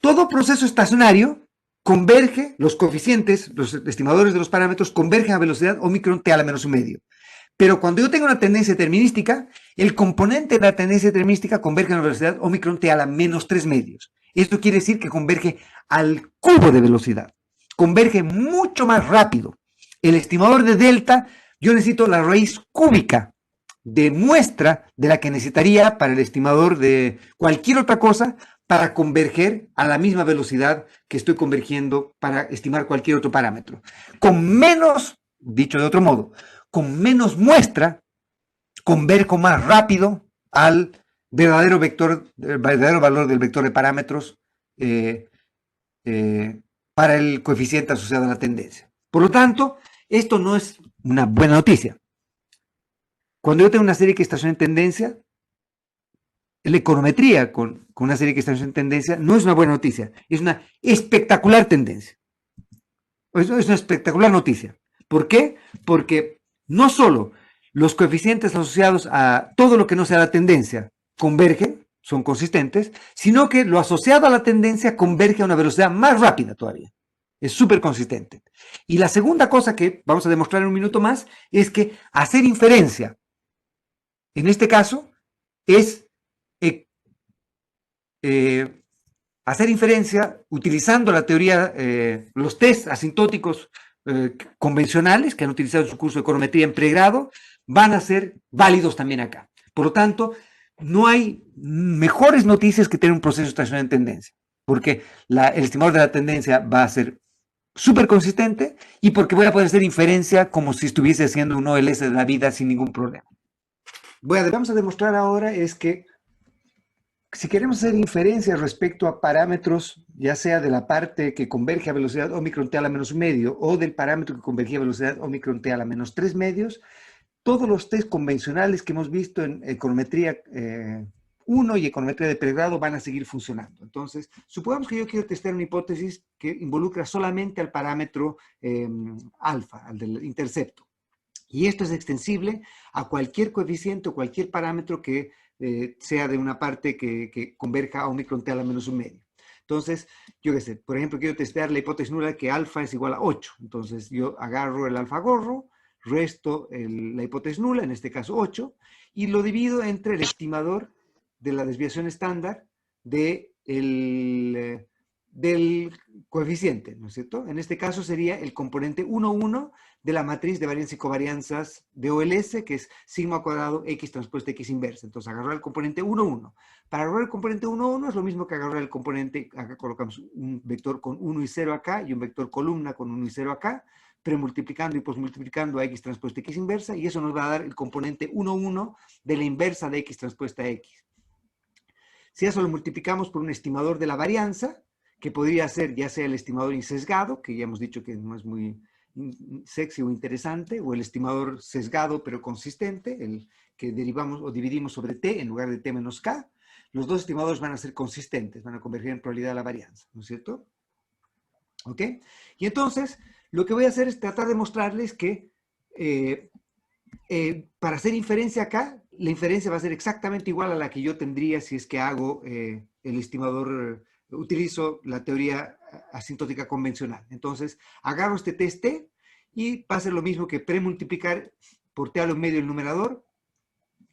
S1: todo proceso estacionario converge, los coeficientes, los estimadores de los parámetros convergen a velocidad ómicron t a la menos un medio. Pero cuando yo tengo una tendencia determinística, el componente de la tendencia determinística converge a una velocidad ómicron t a la menos 3 medios. Esto quiere decir que converge al cubo de velocidad. Converge mucho más rápido. El estimador de delta, yo necesito la raíz cúbica de muestra de la que necesitaría para el estimador de cualquier otra cosa para converger a la misma velocidad que estoy convergiendo para estimar cualquier otro parámetro. Con menos, dicho de otro modo, con menos muestra, converjo más rápido al verdadero valor del vector de parámetros eh, para el coeficiente asociado a la tendencia. Por lo tanto, esto no es una buena noticia. Cuando yo tengo una serie que estaciona en tendencia, la econometría con una serie que estaciona en tendencia no es una buena noticia, es una espectacular tendencia. Es una espectacular noticia. ¿Por qué? Porque no solo los coeficientes asociados a todo lo que no sea la tendencia convergen, son consistentes, sino que lo asociado a la tendencia converge a una velocidad más rápida todavía. Es súper consistente. Y la segunda cosa que vamos a demostrar en un minuto más es que hacer inferencia, en este caso, es eh, eh, hacer inferencia utilizando la teoría, los test asintóticos convencionales que han utilizado en su curso de econometría en pregrado, van a ser válidos también acá. Por lo tanto, no hay mejores noticias que tener un proceso estacionario en tendencia, porque el estimador de la tendencia va a ser súper consistente y porque voy a poder hacer inferencia como si estuviese haciendo un OLS de la vida sin ningún problema. Vamos a demostrar ahora es que si queremos hacer inferencias respecto a parámetros, ya sea de la parte que converge a velocidad Omicron T a la menos un medio o del parámetro que converge a velocidad Omicron T a la menos 3 medios, todos los test convencionales que hemos visto en econometría 1 y econometría de pregrado van a seguir funcionando. Entonces, supongamos que yo quiero testar una hipótesis que involucra solamente al parámetro alfa, al del intercepto. Y esto es extensible a cualquier coeficiente o cualquier parámetro que sea de una parte que converja a Omicron T a la menos un medio. Entonces, yo qué sé, por ejemplo, quiero testear la hipótesis nula que alfa es igual a 8. Entonces, yo agarro el alfa gorro, resto la hipótesis nula, en este caso 8, y lo divido entre el estimador de la desviación estándar del coeficiente, ¿no es cierto? En este caso sería el componente 1, 1 de la matriz de varianza y covarianzas de OLS, que es sigma cuadrado X transpuesta X inversa. Entonces, agarrar el componente 1, 1. Para agarrar el componente 1, 1 es lo mismo que agarrar el componente, acá colocamos un vector con 1 y 0 acá, y un vector columna con 1 y 0 acá, premultiplicando y posmultiplicando a X transpuesta X inversa, y eso nos va a dar el componente 1, 1 de la inversa de X transpuesta X. Si eso lo multiplicamos por un estimador de la varianza, que podría ser ya sea el estimador insesgado, que ya hemos dicho que no es muy sexy o interesante, o el estimador sesgado pero consistente, el que derivamos o dividimos sobre t en lugar de t menos k, los dos estimadores van a ser consistentes, van a converger en probabilidad de la varianza, ¿no es cierto? ¿Ok? Y entonces, lo que voy a hacer es tratar de mostrarles que para hacer inferencia acá, la inferencia va a ser exactamente igual a la que yo tendría si es que hago el estimador, utilizo la teoría asintótica convencional. Entonces, agarro este test T y va a ser lo mismo que premultiplicar por T a la un medio el numerador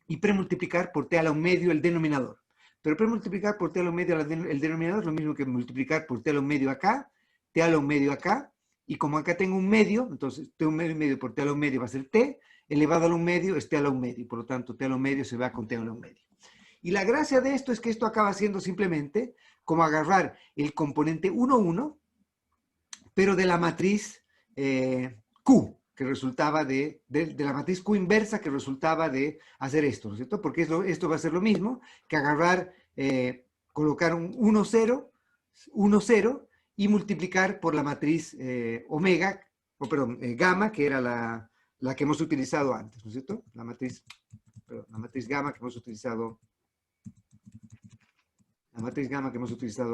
S1: y premultiplicar por T a la un medio el denominador. Pero premultiplicar por T a la un medio el denominador es lo mismo que multiplicar por T a la un medio acá, T a la un medio acá, y como acá tengo un medio, entonces T a un medio y medio por T a la un medio va a ser T, elevado a la un medio es T a la un medio, por lo tanto T a la un medio se va con T a la un medio. Y la gracia de esto es que esto acaba siendo simplemente como agarrar el componente 1, 1, pero de la matriz Q, que resultaba de la matriz Q inversa que resultaba de hacer esto, ¿no es cierto? Porque esto va a ser lo mismo que agarrar, colocar un 1, 0, 1, 0 y multiplicar por la matriz omega, o perdón, gamma, que era la que hemos utilizado antes, ¿no es cierto? La matriz gamma que hemos utilizado,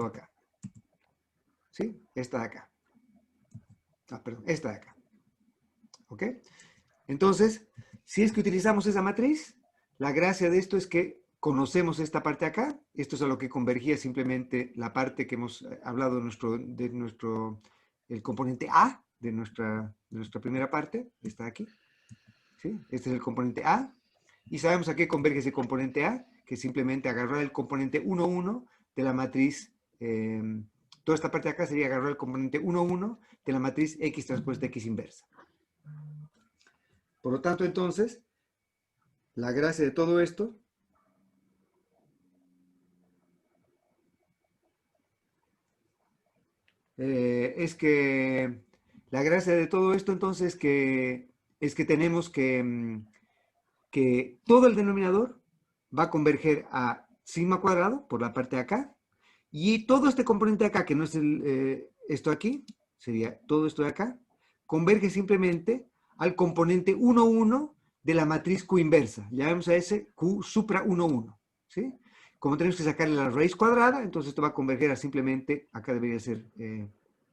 S1: acá. ¿Sí? Esta de acá. Perdón, esta de acá. ¿Ok? Entonces, si es que utilizamos esa matriz, la gracia de esto es que conocemos esta parte acá. Esto es a lo que convergía simplemente la parte que hemos hablado el componente A de nuestra primera parte. Está aquí. ¿Sí? Este es el componente A. Y sabemos a qué converge ese componente A, que es simplemente agarrar el componente 1, 1 de la matriz. Toda esta parte de acá sería agarrar el componente 1, 1 de la matriz X transpuesta X inversa. Por lo tanto, entonces, la gracia de todo esto es que la gracia de todo esto entonces es que tenemos que todo el denominador va a converger a sigma cuadrado por la parte de acá, y todo este componente de acá, que no es esto aquí, sería todo esto de acá, converge simplemente al componente 1, 1 de la matriz Q inversa. Llamemos a ese Q supra 1, 1, ¿sí? Como tenemos que sacarle la raíz cuadrada, entonces esto va a converger a simplemente, acá debería ser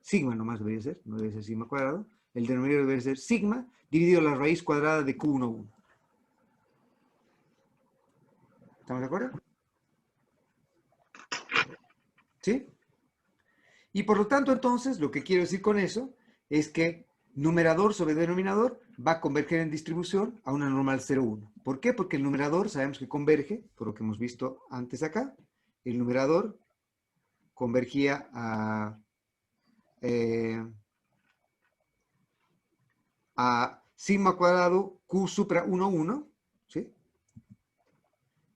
S1: sigma nomás debería ser, no debe ser sigma cuadrado, el denominador debe ser sigma dividido la raíz cuadrada de Q1, 1. ¿Estamos de acuerdo? ¿Sí? Y por lo tanto, entonces, lo que quiero decir con eso es que numerador sobre denominador va a converger en distribución a una normal 0,1. ¿Por qué? Porque el numerador sabemos que converge, por lo que hemos visto antes acá, el numerador convergía a sigma cuadrado Q supra 1, 1, ¿sí?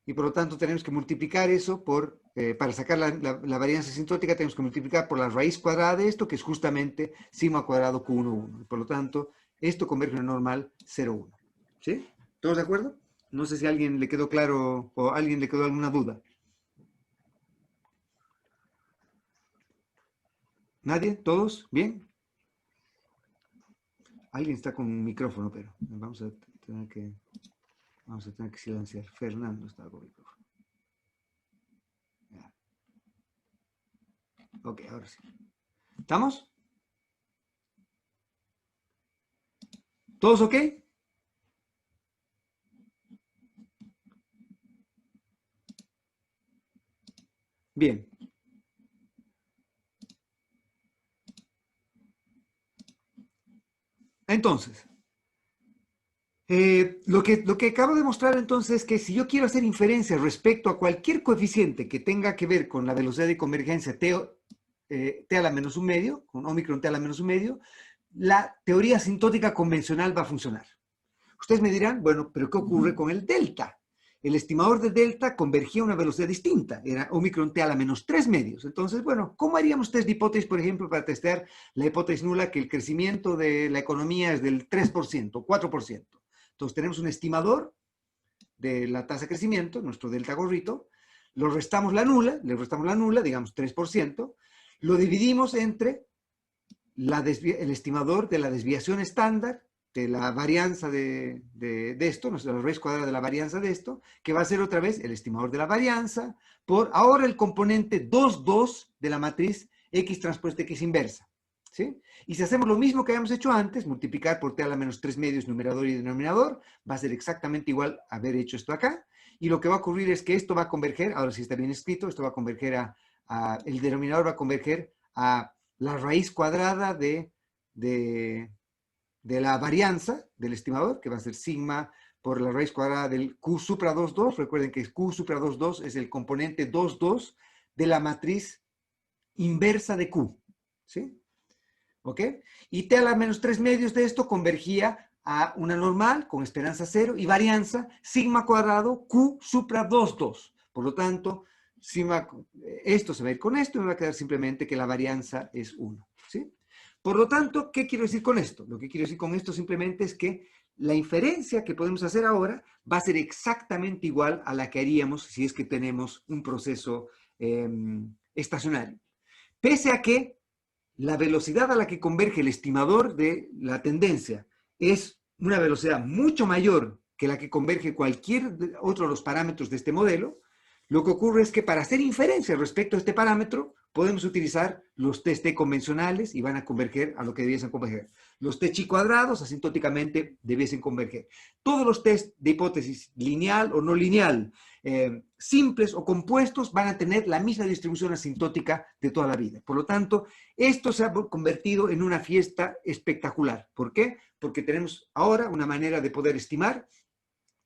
S1: Y por lo tanto tenemos que multiplicar eso por, para sacar la varianza asintótica, tenemos que multiplicar por la raíz cuadrada de esto, que es justamente sigma cuadrado Q1, 1. Por lo tanto, esto converge en normal 0, 1. ¿Sí? ¿Todos de acuerdo? No sé si a alguien le quedó claro o a alguien le quedó alguna duda. ¿Nadie? ¿Todos? ¿Bien? Alguien está con un micrófono, pero vamos a tener que silenciar. Fernando está con el micrófono. Ya. Ok, ahora sí. ¿Estamos? ¿Todos ok? Bien. Entonces, lo que acabo de mostrar entonces es que si yo quiero hacer inferencias respecto a cualquier coeficiente que tenga que ver con la velocidad de convergencia t a la menos un medio, con Omicron t a la menos un medio, la teoría asintótica convencional va a funcionar. Ustedes me dirán, bueno, pero ¿qué ocurre con el delta? El estimador de delta convergía a una velocidad distinta, era Omicron t a la menos 3 medios. Entonces, bueno, ¿cómo haríamos test de hipótesis, por ejemplo, para testear la hipótesis nula que el crecimiento de la economía es del 3%, 4%? Entonces tenemos un estimador de la tasa de crecimiento, nuestro delta gorrito, le restamos la nula, digamos 3%, lo dividimos entre el estimador de la desviación estándar, de la varianza de esto, la raíz cuadrada de la varianza de esto, que va a ser otra vez el estimador de la varianza, por ahora el componente 2, 2 de la matriz X transpuesta X inversa. ¿Sí? Y si hacemos lo mismo que habíamos hecho antes, multiplicar por t a la menos 3 medios numerador y denominador, va a ser exactamente igual a haber hecho esto acá. Y lo que va a ocurrir es que esto va a converger, ahora sí está bien escrito, esto va a converger el denominador va a converger a la raíz cuadrada de la varianza del estimador, que va a ser sigma por la raíz cuadrada del Q supra 2, 2. Recuerden que Q supra 2, 2 es el componente 2, 2 de la matriz inversa de Q. ¿Sí? ¿Ok? Y t a la menos 3 medios de esto convergía a una normal con esperanza 0 y varianza sigma cuadrado Q supra 2, 2. Por lo tanto, esto se va a ir con esto y me va a quedar simplemente que la varianza es 1. ¿Sí? Por lo tanto, ¿qué quiero decir con esto? Lo que quiero decir con esto simplemente es que la inferencia que podemos hacer ahora va a ser exactamente igual a la que haríamos si es que tenemos un proceso estacionario. Pese a que la velocidad a la que converge el estimador de la tendencia es una velocidad mucho mayor que la que converge cualquier otro de los parámetros de este modelo, lo que ocurre es que para hacer inferencias respecto a este parámetro, podemos utilizar los test T convencionales y van a converger a lo que debiesen converger. Los t chi cuadrados asintóticamente debiesen converger. Todos los test de hipótesis lineal o no lineal, simples o compuestos, van a tener la misma distribución asintótica de toda la vida. Por lo tanto, esto se ha convertido en una fiesta espectacular. ¿Por qué? Porque tenemos ahora una manera de poder estimar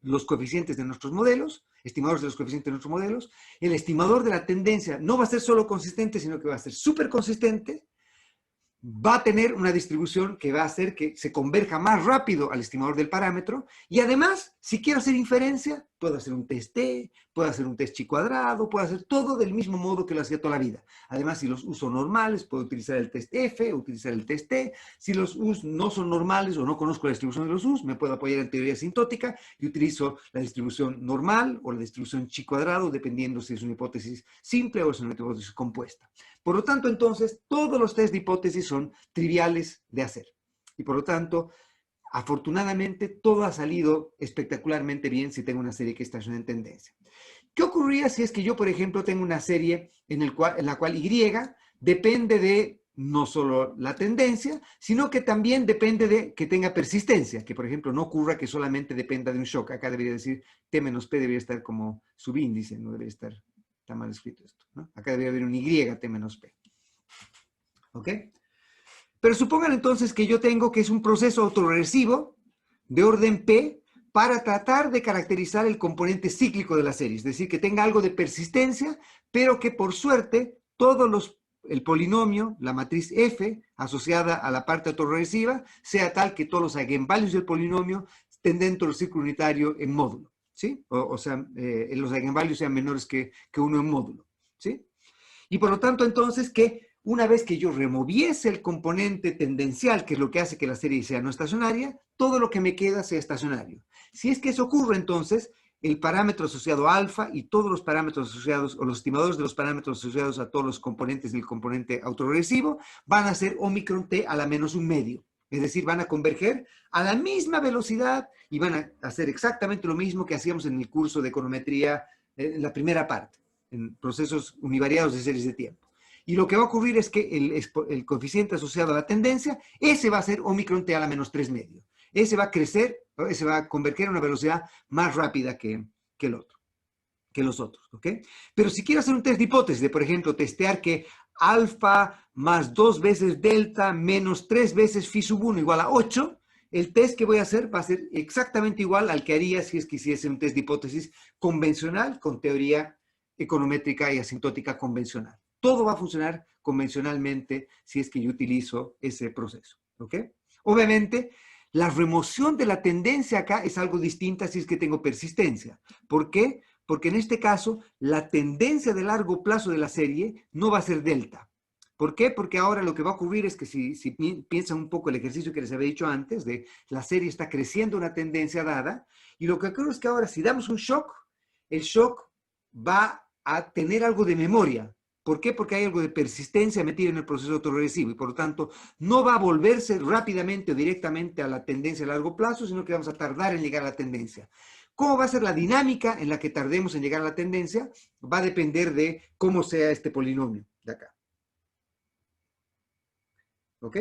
S1: los coeficientes de nuestros modelos, estimadores de los coeficientes de nuestros modelos. El estimador de la tendencia no va a ser solo consistente, sino que va a ser súper consistente. Va a tener una distribución que va a hacer que se converja más rápido al estimador del parámetro. Y además, si quiero hacer inferencia, puedo hacer un test T, puedo hacer un test chi cuadrado, puedo hacer todo del mismo modo que lo hacía toda la vida. Además, si los uso normales, puedo utilizar el test F, utilizar el test T. Si los U's no son normales o no conozco la distribución de los U's, me puedo apoyar en teoría asintótica y utilizo la distribución normal o la distribución chi cuadrado, dependiendo si es una hipótesis simple o es una hipótesis compuesta. Por lo tanto, entonces, todos los test de hipótesis son triviales de hacer. Y por lo tanto, afortunadamente, todo ha salido espectacularmente bien si tengo una serie que estaciona en tendencia. ¿Qué ocurría si es que yo, por ejemplo, tengo una serie en la cual Y depende de no solo la tendencia, sino que también depende de que tenga persistencia, que por ejemplo no ocurra que solamente dependa de un shock. Acá debería decir T menos P, debería estar como subíndice, no debería estar, está mal escrito esto, ¿no? Acá debería haber un Y T menos P. ¿Ok? Pero supongan entonces que yo tengo que es un proceso autorregresivo de orden P para tratar de caracterizar el componente cíclico de la serie, es decir, que tenga algo de persistencia, pero que por suerte el polinomio, la matriz F, asociada a la parte autorregresiva, sea tal que todos los eigenvalues del polinomio estén dentro del círculo unitario en módulo, ¿sí? O sea, los eigenvalues sean menores que 1 en módulo, ¿sí? Y por lo tanto, entonces, que una vez que yo removiese el componente tendencial, que es lo que hace que la serie sea no estacionaria, todo lo que me queda sea estacionario. Si es que eso ocurre, entonces, el parámetro asociado a alfa y todos los parámetros asociados, o los estimadores de los parámetros asociados a todos los componentes del componente autoregresivo, van a ser Omicron T a la menos un medio. Es decir, van a converger a la misma velocidad y van a hacer exactamente lo mismo que hacíamos en el curso de econometría en la primera parte, en procesos univariados de series de tiempo. Y lo que va a ocurrir es que el coeficiente asociado a la tendencia, ese va a ser Omicron T a la menos 3 medio. Ese va a crecer, ese va a converger a una velocidad más rápida que los otros, ¿ok? Pero si quiero hacer un test de hipótesis, de por ejemplo, testear que alfa más 2 veces delta menos 3 veces phi sub 1 igual a 8, el test que voy a hacer va a ser exactamente igual al que haría si es que hiciese un test de hipótesis convencional con teoría econométrica y asintótica convencional. Todo va a funcionar convencionalmente si es que yo utilizo ese proceso, ¿ok? Obviamente, la remoción de la tendencia acá es algo distinta si es que tengo persistencia. ¿Por qué? Porque en este caso, la tendencia de largo plazo de la serie no va a ser delta. ¿Por qué? Porque ahora lo que va a ocurrir es que si piensan un poco el ejercicio que les había dicho antes, de la serie está creciendo una tendencia dada, y lo que ocurre es que ahora si damos un shock, el shock va a tener algo de memoria. ¿Por qué? Porque hay algo de persistencia metida en el proceso autorregresivo y por lo tanto no va a volverse rápidamente o directamente a la tendencia a largo plazo, sino que vamos a tardar en llegar a la tendencia. ¿Cómo va a ser la dinámica en la que tardemos en llegar a la tendencia? Va a depender de cómo sea este polinomio de acá. ¿Ok?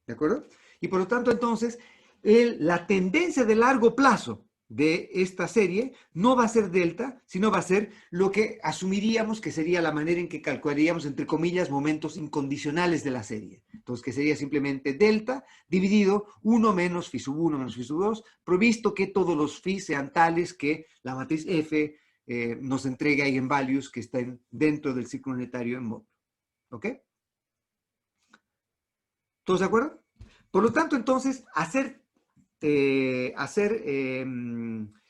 S1: ¿De acuerdo? Y por lo tanto, entonces, la tendencia de largo plazo de esta serie no va a ser delta, sino va a ser lo que asumiríamos que sería la manera en que calcularíamos, entre comillas, momentos incondicionales de la serie. Entonces, que sería simplemente delta dividido 1 menos phi sub 1 menos phi sub 2, provisto que todos los phi sean tales que la matriz F nos entregue eigenvalues que estén dentro del ciclo unitario en módulo. ¿Ok? ¿Todos de acuerdo? Por lo tanto, entonces, hacer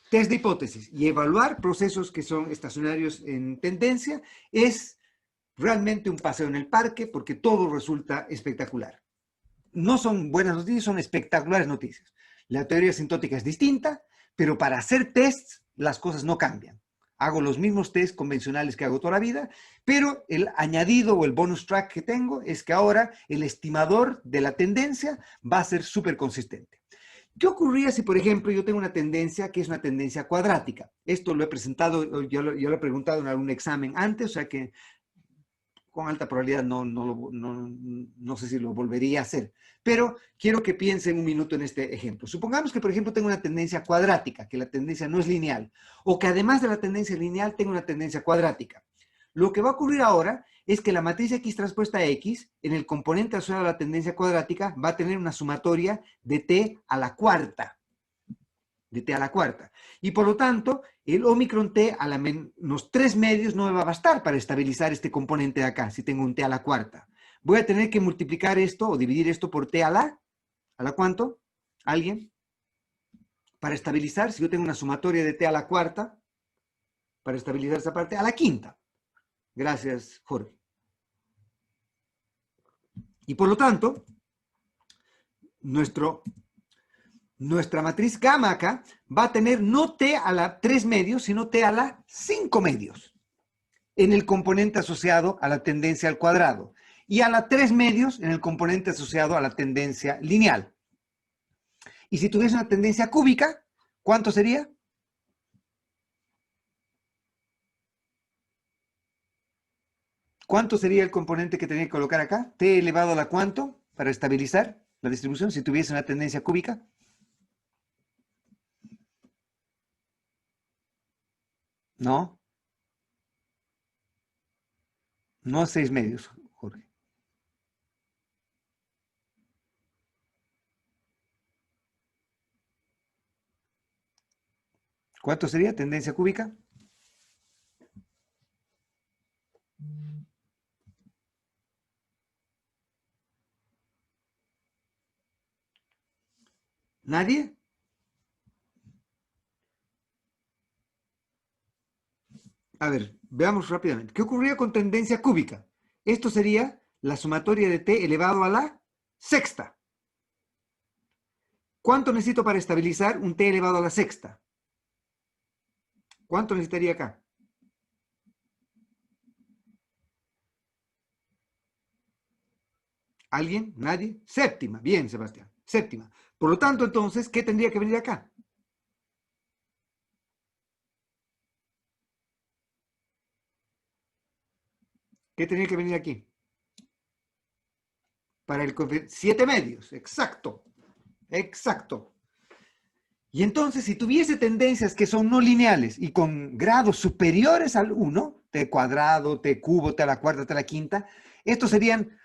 S1: test de hipótesis y evaluar procesos que son estacionarios en tendencia es realmente un paseo en el parque porque todo resulta espectacular. No son buenas noticias, son espectaculares noticias. La teoría asintótica es distinta, pero para hacer tests las cosas no cambian. Hago los mismos tests convencionales que hago toda la vida, pero el añadido o el bonus track que tengo es que ahora el estimador de la tendencia va a ser súper consistente. ¿Qué ocurría si, por ejemplo, yo tengo una tendencia que es una tendencia cuadrática? Esto lo he presentado, yo lo he preguntado en algún examen antes, o sea que con alta probabilidad no sé si lo volvería a hacer. Pero quiero que piensen un minuto en este ejemplo. Supongamos que, por ejemplo, tengo una tendencia cuadrática, que la tendencia no es lineal, o que además de la tendencia lineal tengo una tendencia cuadrática. Lo que va a ocurrir ahora es que la matriz X transpuesta a X, en el componente asociado a la tendencia cuadrática, va a tener una sumatoria de t a la cuarta. De t a la cuarta. Y por lo tanto, el Omicron t a la menos 3 medios no me va a bastar para estabilizar este componente de acá, si tengo un t a la cuarta. Voy a tener que multiplicar esto o dividir esto por t ¿a la cuánto? ¿Alguien? Para estabilizar, si yo tengo una sumatoria de t a la cuarta, para estabilizar esa parte, a la quinta. Gracias, Jorge. Y por lo tanto, nuestra matriz gamma acá va a tener no t a la 3 medios, sino t a la 5 medios en el componente asociado a la tendencia al cuadrado y a la 3 medios en el componente asociado a la tendencia lineal. Y si tuviese una tendencia cúbica, ¿cuánto sería? ¿Cuánto sería el componente que tenía que colocar acá? ¿T elevado a la cuánto para estabilizar la distribución si tuviese una tendencia cúbica? No, no 6 medios, Jorge. ¿Cuánto sería tendencia cúbica? ¿Nadie? A ver, veamos rápidamente. ¿Qué ocurría con tendencia cúbica? Esto sería la sumatoria de t elevado a la sexta. ¿Cuánto necesito para estabilizar un t elevado a la sexta? ¿Cuánto necesitaría acá? ¿Alguien? ¿Nadie? Séptima. Bien, Sebastián. Séptima. Por lo tanto, entonces, ¿qué tendría que venir acá? ¿Qué tendría que venir aquí? Para el 7 medios. Exacto. Exacto. Y entonces, si tuviese tendencias que son no lineales y con grados superiores al 1, t cuadrado, t cubo, t a la cuarta, t a la quinta, estos serían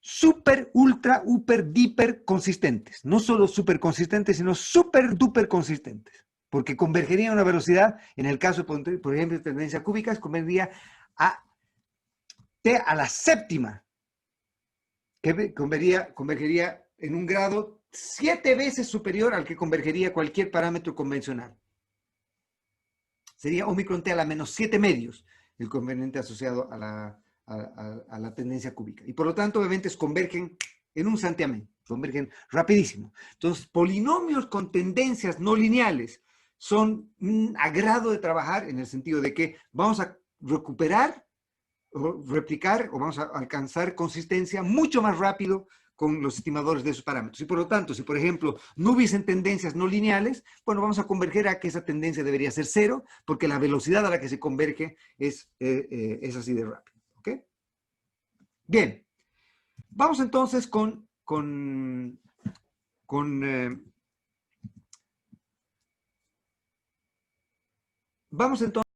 S1: super, ultra, hiper, diper consistentes. No solo super consistentes, sino super, duper consistentes. Porque convergería a una velocidad, en el caso, por ejemplo, de tendencia cúbica, convergería a t a la séptima, que convergería en un grado 7 veces superior al que convergería cualquier parámetro convencional. Sería Omicron t a la menos 7 medios, el conveniente asociado a la tendencia cúbica. Y por lo tanto, obviamente, convergen en un santiamén, convergen rapidísimo. Entonces, polinomios con tendencias no lineales son un agrado de trabajar en el sentido de que vamos a recuperar, o replicar, o vamos a alcanzar consistencia mucho más rápido con los estimadores de esos parámetros. Y por lo tanto, si por ejemplo no hubiesen tendencias no lineales, bueno, vamos a converger a que esa tendencia debería ser cero, porque la velocidad a la que se converge es así de rápido. ¿Ok? Bien. Vamos entonces vamos entonces